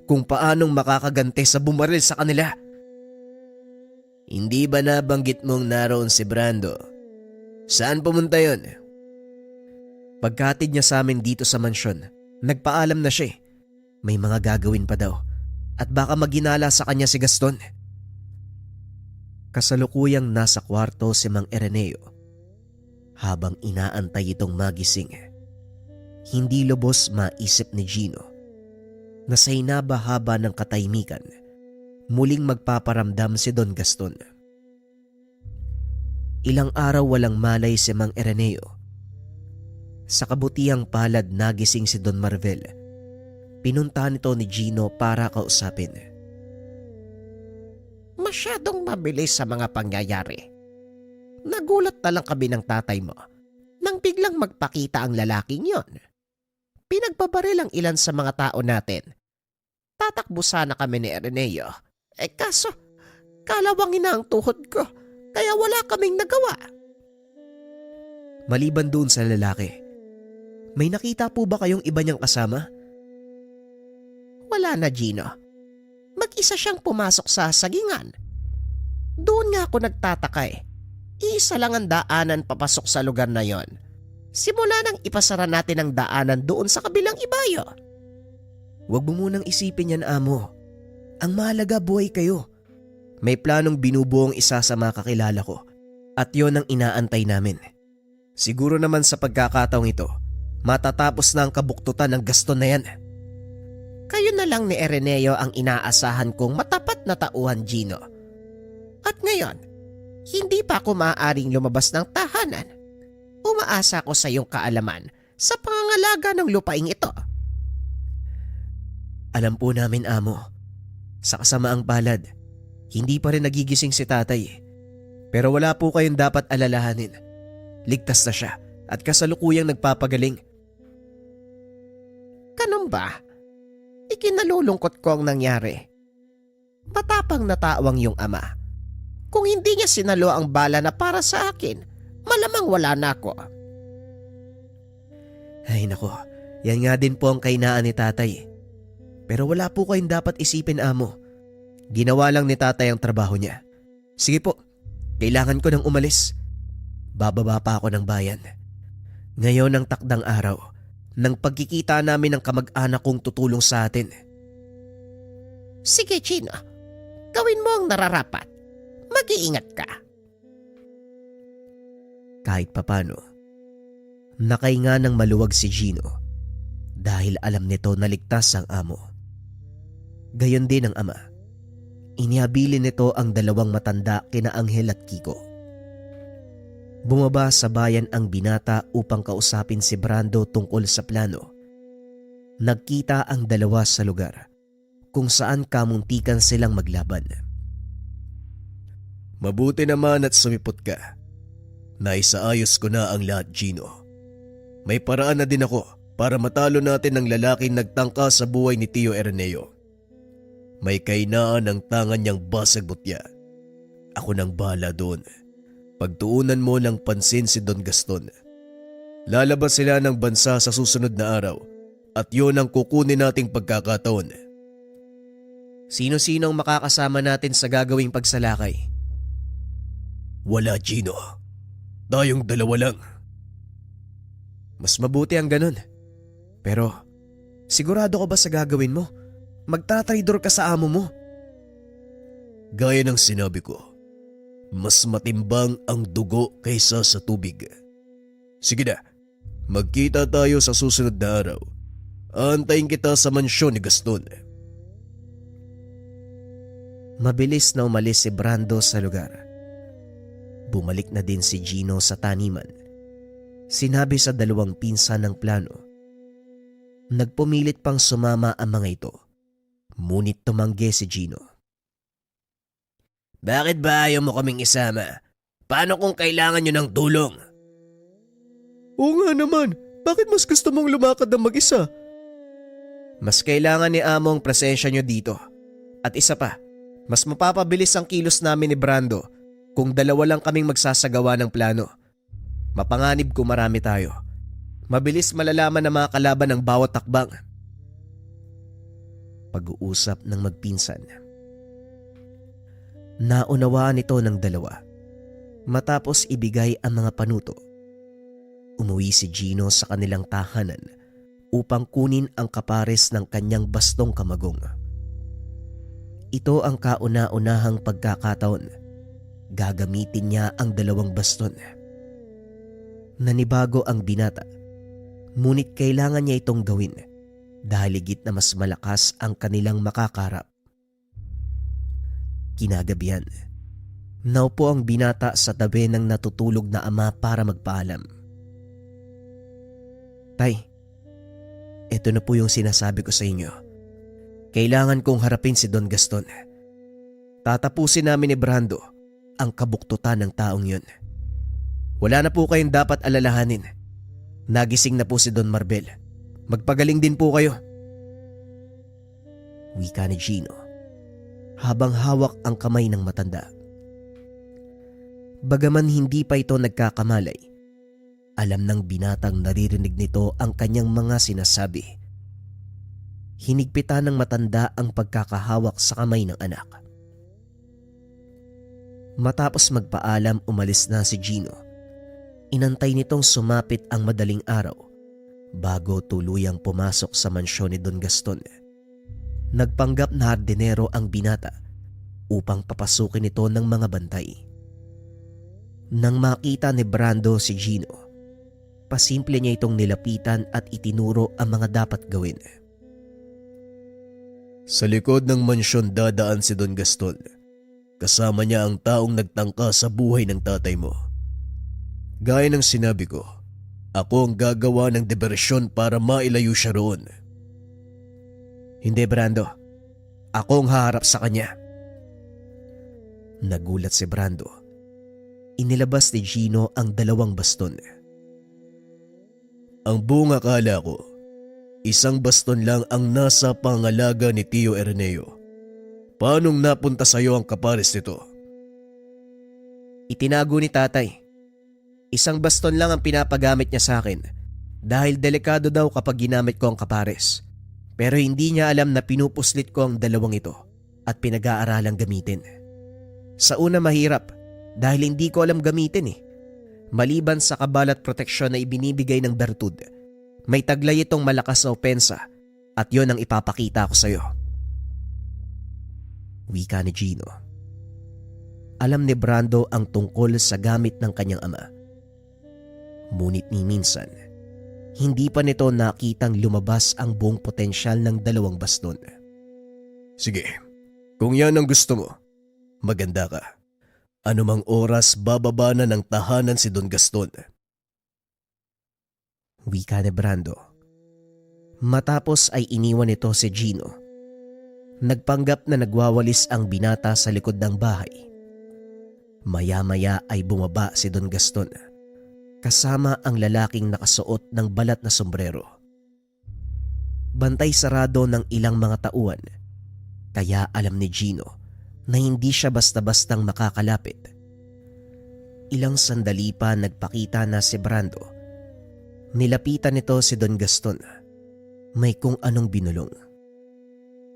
Speaker 1: kung paanong makakagante sa bumaril sa kanila.
Speaker 3: Hindi ba nabanggit mong naroon si Brando? Saan pumunta yon?
Speaker 1: Pagkatid niya sa amin dito sa mansyon, nagpaalam na siya. May mga gagawin pa daw at baka maginala sa kanya si Gaston. Kasalukuyang nasa kwarto si Mang Ireneo. Habang inaantay itong magising, hindi lubos maisip ni Gino na sa hinaba-haba ng katahimikan, muling magpaparamdam si Don Gaston. Ilang araw walang malay si Mang Ireneo. Sa kabutihang palad nagising si Don Marvel. Pinuntahan ito ni Gino para kausapin.
Speaker 2: Masyadong mabilis sa mga pangyayari. Nagulat na lang kami ng tatay mo nang biglang magpakita ang lalaking yon. Pinagbabaril ang ilan sa mga tao natin. Tatakbo sana kami ni Ireneo. Kaso, kalawangin na ang tuhod ko kaya wala kaming nagawa.
Speaker 1: Maliban doon sa lalaki, may nakita po ba kayong iba niyang kasama?
Speaker 2: Wala na, Gino. Mag-isa siyang pumasok sa sagingan. Doon nga ako nagtataka eh. Isa lang ang daanan papasok sa lugar na yon. Simula nang ipasara natin ang daanan doon sa kabilang ibayo.
Speaker 1: Huwag mo munang isipin yan, Amo. Ang mahalaga buhay kayo. May planong binubuong isa sa mga kakilala ko at yon ang inaantay namin. Siguro naman sa pagkakataong ito, matatapos na ang kabuktutan ng Gaston na yan.
Speaker 2: Kayo na lang ni Ireneo ang inaasahan kong matapat na tauhan, Gino. At ngayon, hindi pa ako maaaring lumabas ng tahanan. Umaasa ko sa iyong kaalaman sa pangangalaga ng lupaing ito.
Speaker 1: Alam po namin, Amo. Sa kasamaang palad, hindi pa rin nagigising si tatay. Pero wala po kayong dapat alalahanin. Ligtas na siya at kasalukuyang nagpapagaling.
Speaker 2: Ganun ba? Ikinalulungkot ko ang nangyari. Matapang na tao ang iyong ama. Kung hindi niya sinalo ang bala na para sa akin, malamang wala na ako.
Speaker 1: Ay nako, yan nga din po ang kainaan ni tatay. Pero wala po kayong dapat isipin, Amo. Ginawa lang ni tatay ang trabaho niya. Sige po, kailangan ko nang umalis. Bababa pa ako ng bayan. Ngayon ang takdang araw ng pagkikita namin ng kamag-anak kong tutulong sa atin.
Speaker 2: Sige, Gino. Gawin mo ang nararapat. Mag-iingat ka.
Speaker 1: Kahit papano, nakahinga ng maluwag si Gino dahil alam nito na ligtas ang amo. Gayon din ang ama. Inihabilin nito ang dalawang matanda kina Angel at Kiko. Bumaba sa bayan ang binata upang kausapin si Brando tungkol sa plano. Nagkita ang dalawa sa lugar kung saan kamuntikan silang maglaban.
Speaker 3: Mabuti naman at sumipot ka. Naisaayos ko na ang lahat, Gino. May paraan na din ako para matalo natin ang lalaking nagtangka sa buhay ni Tio Ireneo. May kainaan ang tangan niyang basag butya. Ako nang bahala doon. Pagtuunan mo ng pansin si Don Gaston. Lalabas sila ng bansa sa susunod na araw at yun ang kukunin nating pagkakataon.
Speaker 1: Sino-sino ang makakasama natin sa gagawing pagsalakay?
Speaker 3: Wala, Gino. Tayong dalawa lang. Mas mabuti ang ganun.
Speaker 1: Pero sigurado ka ba sa gagawin mo? Magtatraidor ka sa amo mo.
Speaker 3: Gaya ng sinabi ko, mas matimbang ang dugo kaysa sa tubig. Sige na, magkita tayo sa susunod na araw. Aantayin kita sa mansyon ni Gaston.
Speaker 1: Mabilis na umalis si Brando sa lugar. Bumalik na din si Gino sa taniman. Sinabi sa dalawang pinsan ng plano. Nagpumilit pang sumama ang mga ito. Ngunit tumanggi si Gino.
Speaker 3: Bakit ba ayaw mo kaming isama? Paano kung kailangan nyo ng tulong?
Speaker 4: Oo nga naman, bakit mas gusto mong lumakad ng mag-isa?
Speaker 1: Mas kailangan ni Amo ang presensya nyo dito. At isa pa, mas mapapabilis ang kilos namin ni Brando kung dalawa lang kaming magsasagawa ng plano. Mapanganib kung marami tayo. Mabilis malalaman ng mga kalaban ng bawat takbang. Pag-uusap ng magpinsan. Naunawaan ito ng dalawa. Matapos ibigay ang mga panuto, umuwi si Gino sa kanilang tahanan upang kunin ang kapares ng kanyang bastong kamagong. Ito ang kauna-unahang pagkakataon. Gagamitin niya ang dalawang baston. Nanibago ang binata, ngunit kailangan niya itong gawin dahil higit na mas malakas ang kanilang makakarap. Kinagabihan, naupo ang binata sa tabi ng natutulog na ama para magpaalam. Tay, ito na po yung sinasabi ko sa inyo. Kailangan kong harapin si Don Gaston. Tatapusin namin ni Brando ang kabuktutan ng taong yun. Wala na po kayong dapat alalahanin. Nagising na po si Don Marbel. Magpagaling din po kayo. Wika ni Gino habang hawak ang kamay ng matanda. Bagaman hindi pa ito nagkakamalay, alam ng binatang naririnig nito ang kanyang mga sinasabi. Hinigpitan ng matanda ang pagkakahawak sa kamay ng anak. Matapos magpaalam, umalis na si Gino. Inantay nitong sumapit ang madaling araw bago tuluyang pumasok sa mansyon ni Don Gaston. Nagpanggap na hardinero ang binata upang papasukin ito ng mga bantay. Nang makita ni Brando si Gino, pasimple niya itong nilapitan at itinuro ang mga dapat gawin.
Speaker 3: Sa likod ng mansyon dadaan si Don Gaston. Kasama niya ang taong nagtangka sa buhay ng tatay mo. Gaya ng sinabi ko, ako ang gagawa ng diversyon para mailayo siya roon.
Speaker 1: Hindi, Brando. Ako ang haharap sa kanya. Nagulat si Brando. Inilabas ni Gino ang dalawang baston.
Speaker 3: Ang buong akala ko, isang baston lang ang nasa pangalaga ni Tio Erneo. Paanong napunta sa iyo ang kapares nito?
Speaker 1: Itinago ni tatay. Isang baston lang ang pinapagamit niya sa akin dahil delikado daw kapag ginamit ko ang kapares. Pero hindi niya alam na pinupuslit ko ang dalawang ito at pinag-aaralang gamitin. Sa una mahirap dahil hindi ko alam gamitin eh. Maliban sa kabalat proteksyon na ibinibigay ng bertud, may taglay itong malakas na opensa at yon ang ipapakita ko sa iyo. Wika ni Gino. Alam ni Brando ang tungkol sa gamit ng kanyang ama. Ngunit ni minsan, hindi pa nito nakitang lumabas ang buong potensyal ng dalawang baston.
Speaker 3: Sige, kung yan ang gusto mo, maganda ka. Anumang oras bababa na ng tahanan si Don Gaston.
Speaker 1: Wika ni Brando. Matapos ay iniwan nito si Gino. Nagpanggap na nagwawalis ang binata sa likod ng bahay. Maya-maya ay bumaba si Don Gaston kasama ang lalaking nakasuot ng balat na sombrero. Bantay sarado ng ilang mga tauhan, kaya alam ni Gino na hindi siya basta-bastang makakalapit. Ilang sandali pa nagpakita na si Brando. Nilapitan nito si Don Gaston. May kung anong binulong.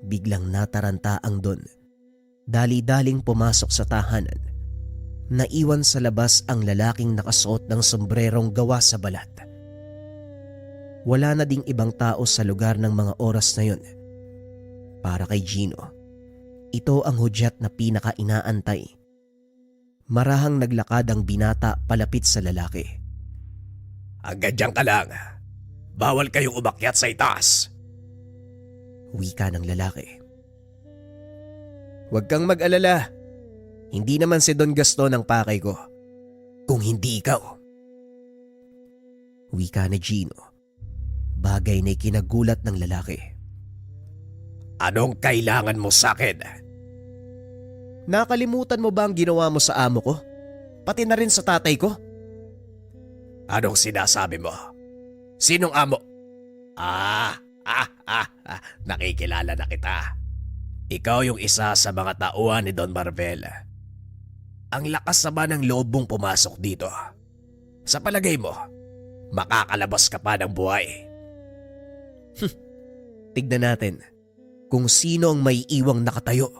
Speaker 1: Biglang nataranta ang Don. Dali-daling pumasok sa tahanan. Naiwan sa labas ang lalaking nakasuot ng sombrerong gawa sa balat. Wala na ding ibang tao sa lugar ng mga oras na yun. Para kay Gino, ito ang hudyat na pinaka-inaantay. Marahang naglakad ang binata palapit sa lalaki.
Speaker 3: Hanggang dyan ka lang. Bawal kayong umakyat sa itaas.
Speaker 1: Wika ng lalaki.
Speaker 3: Huwag kang mag-alala. Hindi naman si Don Gaston ang pakay ko. Kung hindi ikaw.
Speaker 1: Wika ni Gino. Bagay na ikinagulat ng lalaki.
Speaker 3: Anong kailangan mo sa akin?
Speaker 1: Nakalimutan mo ba ang ginawa mo sa amo ko? Pati na rin sa tatay ko?
Speaker 3: Anong sinasabi mo? Sinong amo? Nakikilala na kita. Ikaw yung isa sa mga tauhan ni Don Marvel. Ang lakas naman ng loob mong pumasok dito. Sa palagay mo, makakalabas ka pa ng buhay.
Speaker 1: Tignan natin kung sino ang may iwang nakatayo.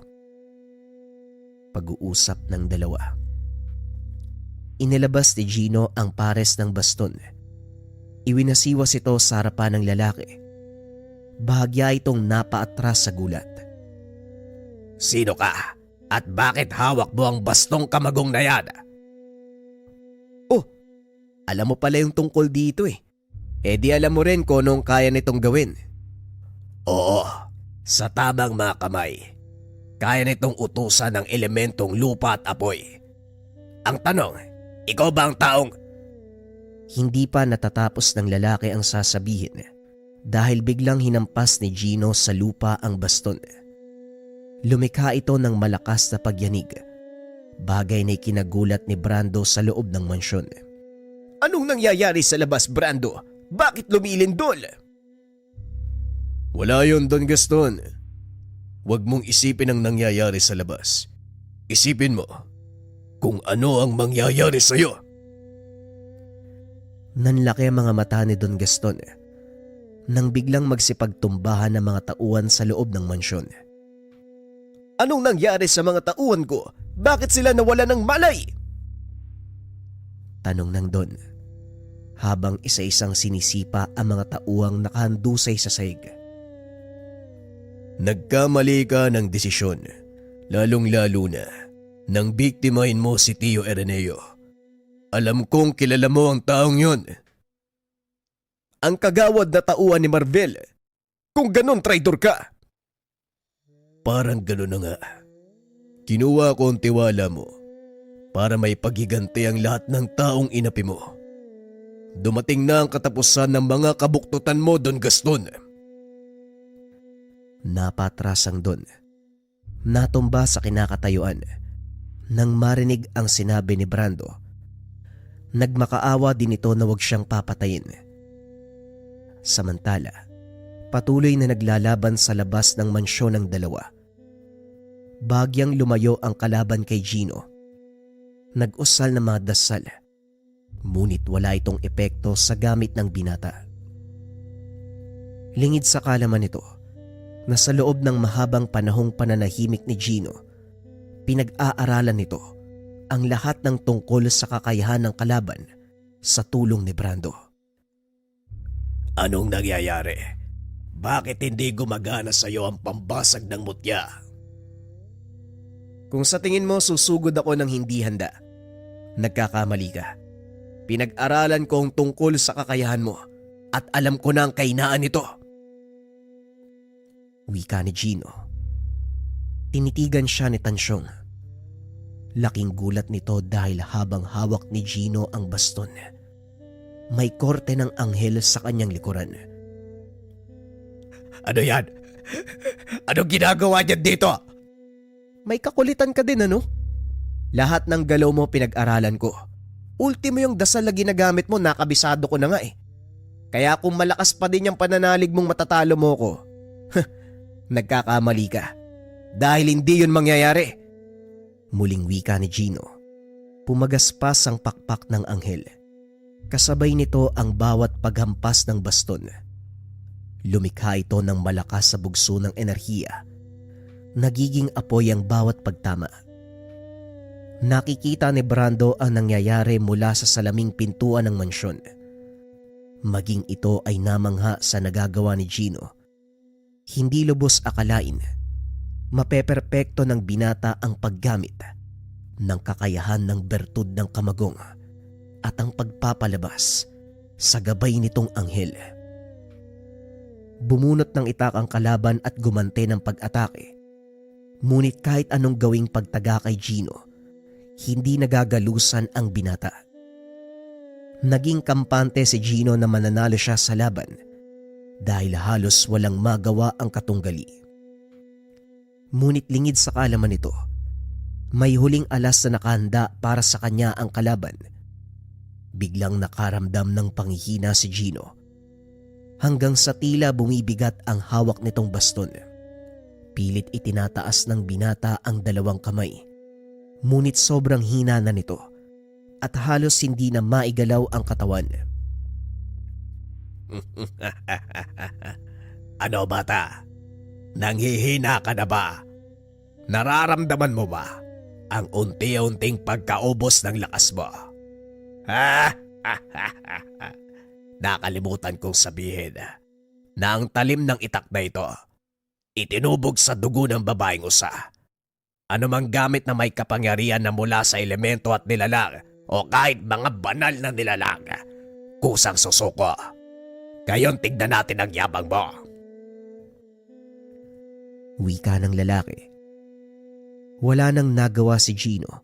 Speaker 1: Pag-uusap ng dalawa. Inilabas ni Gino ang pares ng baston. Iwinasiwas ito sa harapan ng lalaki. Bahagya itong napaatras sa gulat.
Speaker 3: Sino ka? At bakit hawak mo ang bastong kamagong na yan?
Speaker 1: Oh, alam mo pala yung tungkol dito eh. Eh di alam mo rin kung anong kaya nitong gawin.
Speaker 3: Oo, sa tamang mga kamay. Kaya nitong utusan ng elementong lupa at apoy. Ang tanong, ikaw ba ang taong...
Speaker 1: Hindi pa natatapos ng lalaki ang sasabihin dahil biglang hinampas ni Gino sa lupa ang baston. Lumikha ito ng malakas na pagyanig. Bagay na ikinagulat ni Brando sa loob ng mansyon.
Speaker 3: Anong nangyayari sa labas, Brando? Bakit lumilindol? Wala yun, Don Gaston. Huwag mong isipin ang nangyayari sa labas. Isipin mo kung ano ang mangyayari sa'yo.
Speaker 1: Nanlaki ang mga mata ni Don Gaston nang biglang magsipagtumbahan ng mga tauhan sa loob ng mansyon.
Speaker 3: Anong nangyari sa mga tauhan ko? Bakit sila nawala ng malay?
Speaker 1: Tanong ng Don habang isa-isang sinisipa ang mga tauhang nakahandusay sa saig.
Speaker 3: Nagkamali ka ng desisyon, lalong-lalo na nang biktimahin mo si Tio Araneo. Alam kong kilala mo ang taong yon. Ang kagawad na tauhan ni Marvel. Kung ganon, traidor ka. Parang ganon na nga. Kinuha ko ang tiwala mo para may paghiganti ang lahat ng taong inapi mo. Dumating na ang katapusan ng mga kabuktutan mo, Don Gaston.
Speaker 1: Napatras ang Don. Natumba sa kinakatayuan nang marinig ang sinabi ni Brando. Nagmakaawa din ito na huwag siyang papatayin. Samantala, patuloy na naglalaban sa labas ng mansyon ng dalawa. Bagyang lumayo ang kalaban kay Gino. Nag-usal na mga dasal, ngunit wala itong epekto sa gamit ng binata. Lingid sa kalaman nito na sa loob ng mahabang panahong pananahimik ni Gino, pinag-aaralan nito ang lahat ng tungkol sa kakayahan ng kalaban sa tulong ni Brando.
Speaker 3: Anong nangyayari? Bakit hindi gumagana sa iyo ang pambasag ng mutya?
Speaker 1: Kung sa tingin mo susugod ako ng hindi handa, nagkakamali ka. Pinag-aralan ko ang tungkol sa kakayahan mo at alam ko na ang kahinaan nito. Wika ni Gino. Tinitigan siya ni Tansyong. Laking gulat nito dahil habang hawak ni Gino ang baston, may korte ng anghel sa kanyang likuran.
Speaker 3: Ano yan? Anong ginagawa niyan dito?
Speaker 1: May kakulitan ka din ano? Lahat ng galaw mo pinag-aralan ko. Ultimo yung dasal na ginagamit mo, nakabisado ko na nga eh. Kaya kung malakas pa din yung pananalig mong matatalo mo ko, nagkakamali ka. Dahil hindi yun mangyayari. Muling wika ni Gino. Pumagaspas ang pakpak ng anghel. Kasabay nito ang bawat paghampas ng baston. Lumikha ito ng malakas sa bugso ng enerhiya. Nagiging apoy ang bawat pagtama. Nakikita ni Brando ang nangyayari mula sa salaming pintuan ng mansyon. Maging ito ay namangha sa nagagawa ni Gino. Hindi lubos akalain, mapeperpekto ng binata ang paggamit ng kakayahan ng bertud ng kamagong at ang pagpapalabas sa gabay nitong anghel. Bumunot ng itak ang kalaban at gumante ng pag-atake. Ngunit kahit anong gawing pagtaga kay Gino, hindi nagagalusan ang binata. Naging kampante si Gino na mananalo siya sa laban dahil halos walang magawa ang katunggali. Ngunit lingid sa kaalaman nito, may huling alas na nakahanda para sa kanya ang kalaban. Biglang nakaramdam ng panghihina si Gino hanggang sa tila bumibigat ang hawak nitong baston. Pilit itinataas ng binata ang dalawang kamay, ngunit sobrang hina na nito at halos hindi na maigalaw ang katawan.
Speaker 3: Ano bata? Nanghihina ka na ba? Nararamdaman mo ba ang unti-unting pagkaubos ng lakas mo? Nakalimutan kong sabihin na ang talim ng itak na ito itinubog sa dugo ng babaeng usa. Anumang gamit na may kapangyarihan na mula sa elemento at nilalang o kahit mga banal na nilalang, kusang susuko. Ngayon tignan natin ang yabang mo.
Speaker 1: Wika ng lalaki. Wala nang nagawa si Gino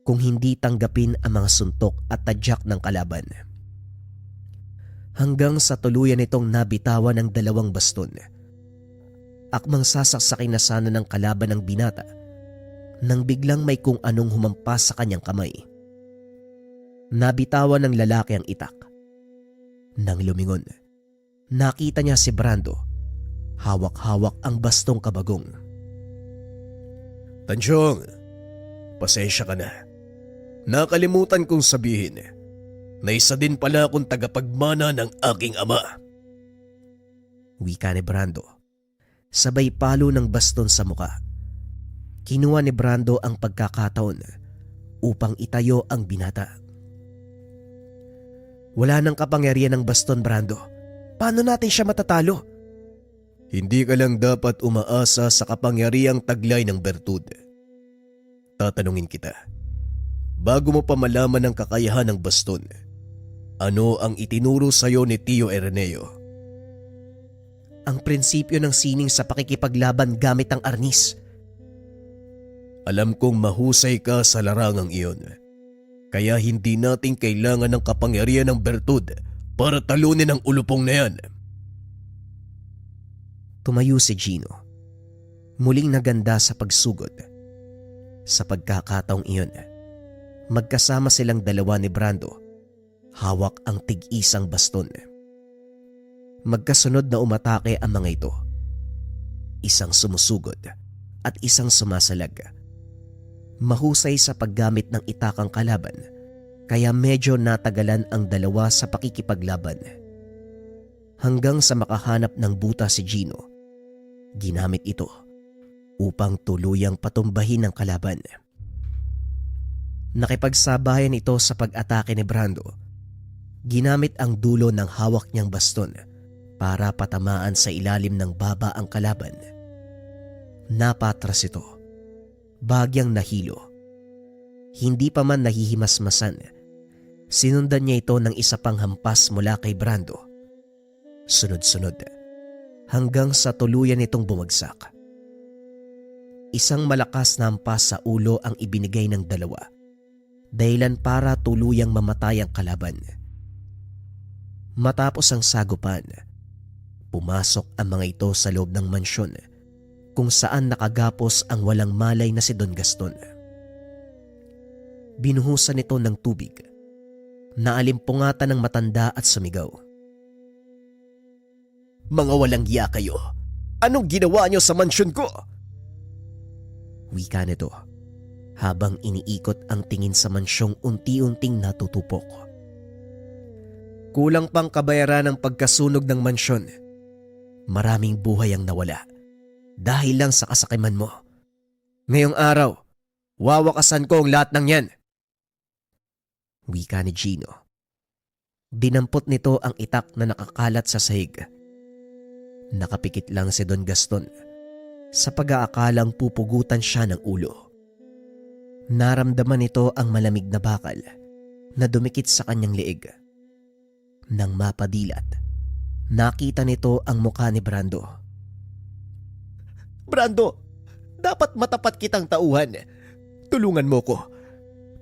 Speaker 1: kung hindi tanggapin ang mga suntok at tadyak ng kalaban. Hanggang sa tuluyan itong nabitawan ng dalawang baston. Akmang sasaksakin na sana ng kalaban ng binata nang biglang may kung anong humampas sa kanyang kamay. Nabitawan ng lalaki ang itak. Nang lumingon, nakita niya si Brando. Hawak-hawak ang bastong kabagong.
Speaker 3: Tansyong, pasensya ka na. Nakalimutan kong sabihin na isa din pala akong tagapagmana ng aking ama.
Speaker 1: Wika ni Brando. Sabay palo ng baston sa muka. Kinuha ni Brando ang pagkakataon upang itayo ang binata. Wala nang kapangyarihan ng baston, Brando. Paano natin siya matatalo?
Speaker 3: Hindi ka lang dapat umaasa sa kapangyarihang taglay ng bertud. Tatanungin kita, bago mo pa malaman ang kakayahan ng baston, ano ang itinuro sa'yo ni Tio Araneo?
Speaker 1: Ang prinsipyo ng sining sa pakikipaglaban gamit ang arnis.
Speaker 3: Alam kong mahusay ka sa larangang iyon. Kaya hindi natin kailangan ng kapangyarihan ng bertud para talunin ang ulupong na yan.
Speaker 1: Tumayo si Gino. Muling naganda sa pagsugod. Sa pagkakataong iyon, magkasama silang dalawa ni Brando. Hawak ang tig-isang baston. Magkasunod na umatake ang mga ito. Isang sumusugod at isang sumasalag. Mahusay sa paggamit ng itakang kalaban, kaya medyo natagalan ang dalawa sa pakikipaglaban. Hanggang sa makahanap ng buta si Gino, ginamit ito upang tuluyang patumbahin ang kalaban. Nakipagsabayan ito sa pag-atake ni Brando. Ginamit ang dulo ng hawak niyang baston para patamaan sa ilalim ng baba ang kalaban. Napatras ito. Bagyang nahilo. Hindi pa man nahihimasmasan, sinundan niya ito ng isa pang hampas mula kay Brando. Sunod-sunod, hanggang sa tuluyan itong bumagsak. Isang malakas na hampas sa ulo ang ibinigay ng dalawa, dahilan para tuluyang mamatay ang kalaban. Matapos ang sagupan, pumasok ang mga ito sa loob ng mansyon kung saan nakagapos ang walang malay na si Don Gaston. Binuhusan nito ng tubig. Naalimpungatan ng matanda at sumigaw.
Speaker 3: Mga walang giya kayo! Anong ginawa niyo sa mansyon ko?
Speaker 1: Wika nito habang iniikot ang tingin sa mansyong unti-unting natutupok. Kulang pang kabayaran ng pagkasunog ng mansyon. Maraming buhay ang nawala dahil lang sa kasakiman mo. Ngayong araw, wawakasan ko ang lahat ng yan. Wika ni Gino. Dinampot nito ang itak na nakakalat sa sahig. Nakapikit lang si Don Gaston sa pag-aakalang pupugutan siya ng ulo. Naramdaman nito ang malamig na bakal na dumikit sa kanyang leeg. Nang mapadilat, nakita nito ang mukha ni Brando.
Speaker 3: Brando, dapat matapat kitang tauhan. Tulungan mo ko.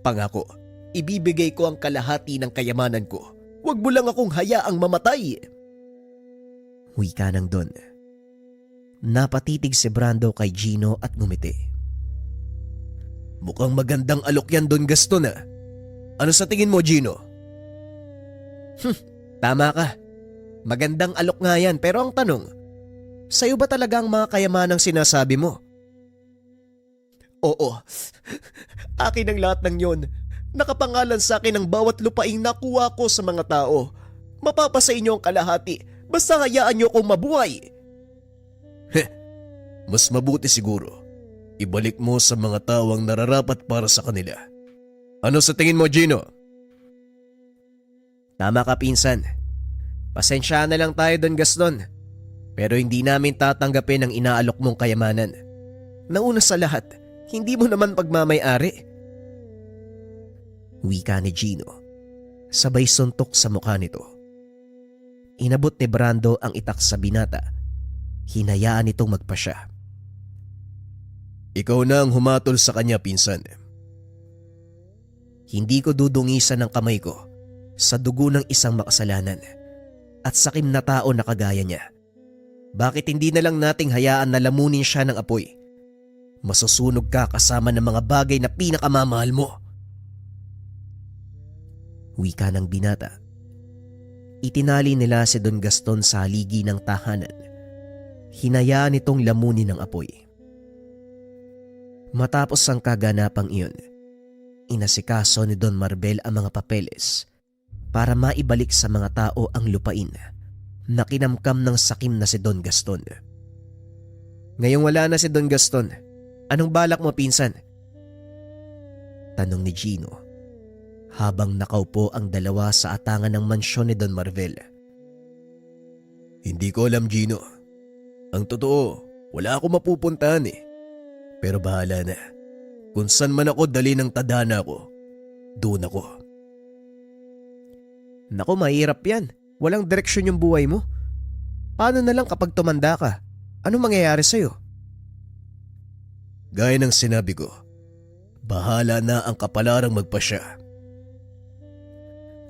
Speaker 3: Pangako, ibibigay ko ang kalahati ng kayamanan ko. Huwag mo lang akong hayaang mamatay.
Speaker 1: Wika ng Don. Napatitig si Brando kay Gino at ngumiti.
Speaker 3: Mukhang magandang alok yan, Don Gaston ah. Ano sa tingin mo, Gino?
Speaker 2: Tama ka. Magandang alok nga yan, pero ang tanong, sa'yo ba talaga ang mga kayamanang sinasabi mo?
Speaker 3: Oo. Akin ang lahat ng yon. Nakapangalan sa akin ang bawat lupaing nakuha ko sa mga tao. Mapapasa inyo ang kalahati. Basta hayaan nyo akong mabuhay. Mas mabuti siguro. Ibalik mo sa mga tao ang nararapat para sa kanila. Ano sa tingin mo, Gino?
Speaker 2: Tama ka, pinsan. Pasensya na lang tayo, Don Gaston. Pero hindi namin tatanggapin ang inaalok mong kayamanan. Nauna sa lahat, hindi mo naman pagmamay-ari.
Speaker 1: Wika ni Gino. Sabay suntok sa mukha nito. Inabot ni Brando ang itak sa binata. Hinayaan itong magpasya.
Speaker 3: Ikaw na ang humatol sa kanya, pinsan.
Speaker 1: Hindi ko dudungisan ng kamay ko sa dugo ng isang makasalanan at sakim na tao na kagaya niya.
Speaker 2: Bakit hindi na lang nating hayaan na lamunin siya ng apoy? Masusunog ka kasama ng mga bagay na pinakamamahal mo.
Speaker 1: Wika ng binata. Itinali nila si Don Gaston sa haligi ng tahanan. Hinayaan itong lamunin ng apoy. Matapos ang kaganapang iyon, inasikaso ni Don Marbel ang mga papeles para maibalik sa mga tao ang lupain na kinamkam ng sakim na si Don Gaston.
Speaker 2: Ngayong wala na si Don Gaston, anong balak mo, pinsan?
Speaker 1: Tanong ni Gino habang nakaupo ang dalawa sa atangan ng mansyon ni Don Marvel.
Speaker 3: Hindi ko alam, Gino. Ang totoo, wala akong mapupuntahan eh. Pero bahala na. Kung saan man ako dali ng tadhana ko, doon ako.
Speaker 2: Naku, mahirap yan. Walang direksyon yung buhay mo. Paano na lang kapag tumanda ka? Anong mangyayari sa'yo?
Speaker 3: Gaya ng sinabi ko, bahala na ang kapalarang magpasya.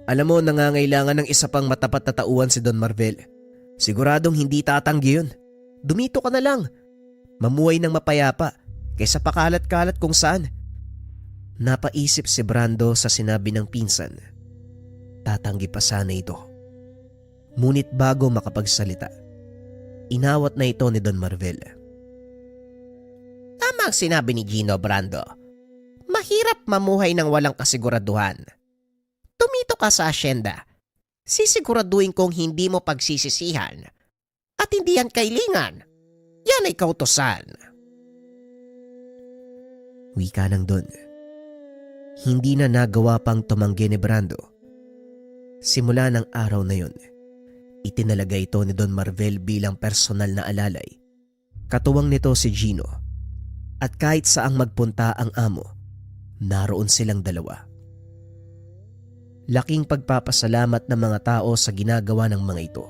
Speaker 2: Alam mo, nangangailangan ng isa pang matapat na tauhan si Don Marvel. Siguradong hindi tatanggi yun. Dumito ka na lang. Mamuhay ng mapayapa kaysa pakalat-kalat kung saan.
Speaker 1: Napaisip si Brando sa sinabi ng pinsan. Tatanggi pa sana ito. Ngunit bago makapagsalita, inawat na ito ni Don Marvel.
Speaker 2: Tama ang sinabi ni Gino, Brando. Mahirap mamuhay ng walang kasiguraduhan. Tumito ka sa asyenda. Sisiguraduhin kong hindi mo pagsisisihan. At hindi yan kailingan. Yan ay kautosan.
Speaker 1: Wika ng Don. Hindi na nagawa pang tumanggi ni Brando. Simula ng araw na yun, itinalaga ito ni Don Marvel bilang personal na alalay. Katuwang nito si Gino. At kahit saang magpunta ang amo, naroon silang dalawa. Laking pagpapasalamat ng mga tao sa ginagawa ng mga ito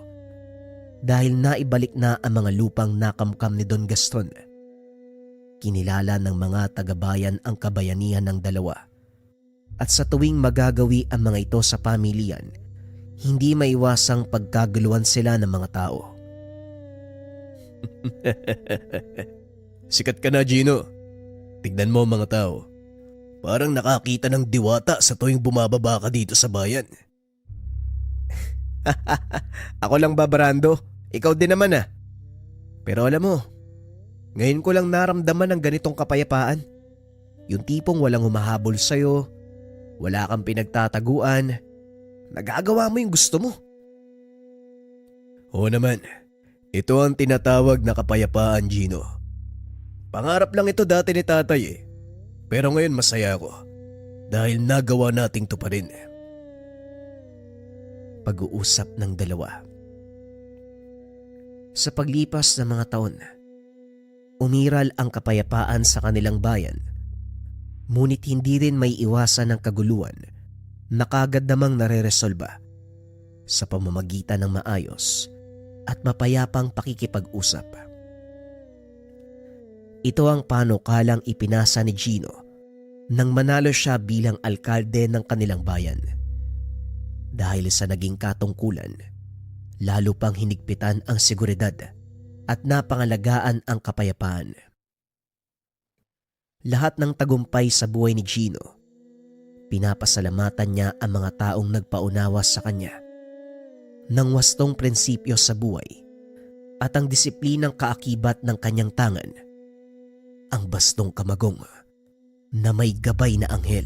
Speaker 1: dahil naibalik na ang mga lupang nakamkam ni Don Gaston. Kinilala ng mga taga-bayan ang kabayanihan ng dalawa at sa tuwing magagawi ang mga ito sa pamilyan, hindi maiwasang pagkaguluhan sila ng mga tao.
Speaker 3: Sikat ka na, Gino. Tignan mo mga tao. Parang nakakita ng diwata sa tuwing bumababa ka dito sa bayan.
Speaker 2: Ako lang ba, Brando? Ikaw din naman ah. Pero alam mo, ngayon ko lang naramdaman ng ganitong kapayapaan. Yung tipong walang humahabol sa'yo, wala kang pinagtataguan, nagagawa mo yung gusto mo.
Speaker 3: Oo naman, ito ang tinatawag na kapayapaan, Gino. Pangarap lang ito dati ni tatay eh. Pero ngayon masaya ako dahil nagawa nating tuparin.
Speaker 1: pag-uusap ng dalawa. Sa paglipas ng mga taon, umiral ang kapayapaan sa kanilang bayan, ngunit hindi rin may iwasan ng kaguluhan na kaagad namang nareresolba sa pamamagitan ng maayos at mapayapang pakikipag-usap. Ito ang panukalang ipinasa ni Gino nang manalo siya bilang alkalde ng kanilang bayan. Dahil sa naging katungkulan, lalo pang hinigpitan ang seguridad at napangalagaan ang kapayapaan. Lahat ng tagumpay sa buhay ni Gino, pinapasalamatan niya ang mga taong nagpaunawa sa kanya ng wastong prinsipyo sa buhay at ang disiplinang kaakibat ng kanyang tangan, ang bastong kamagong na may gabay na anghel.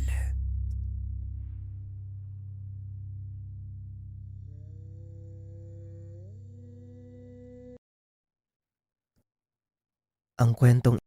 Speaker 1: Ang kwentong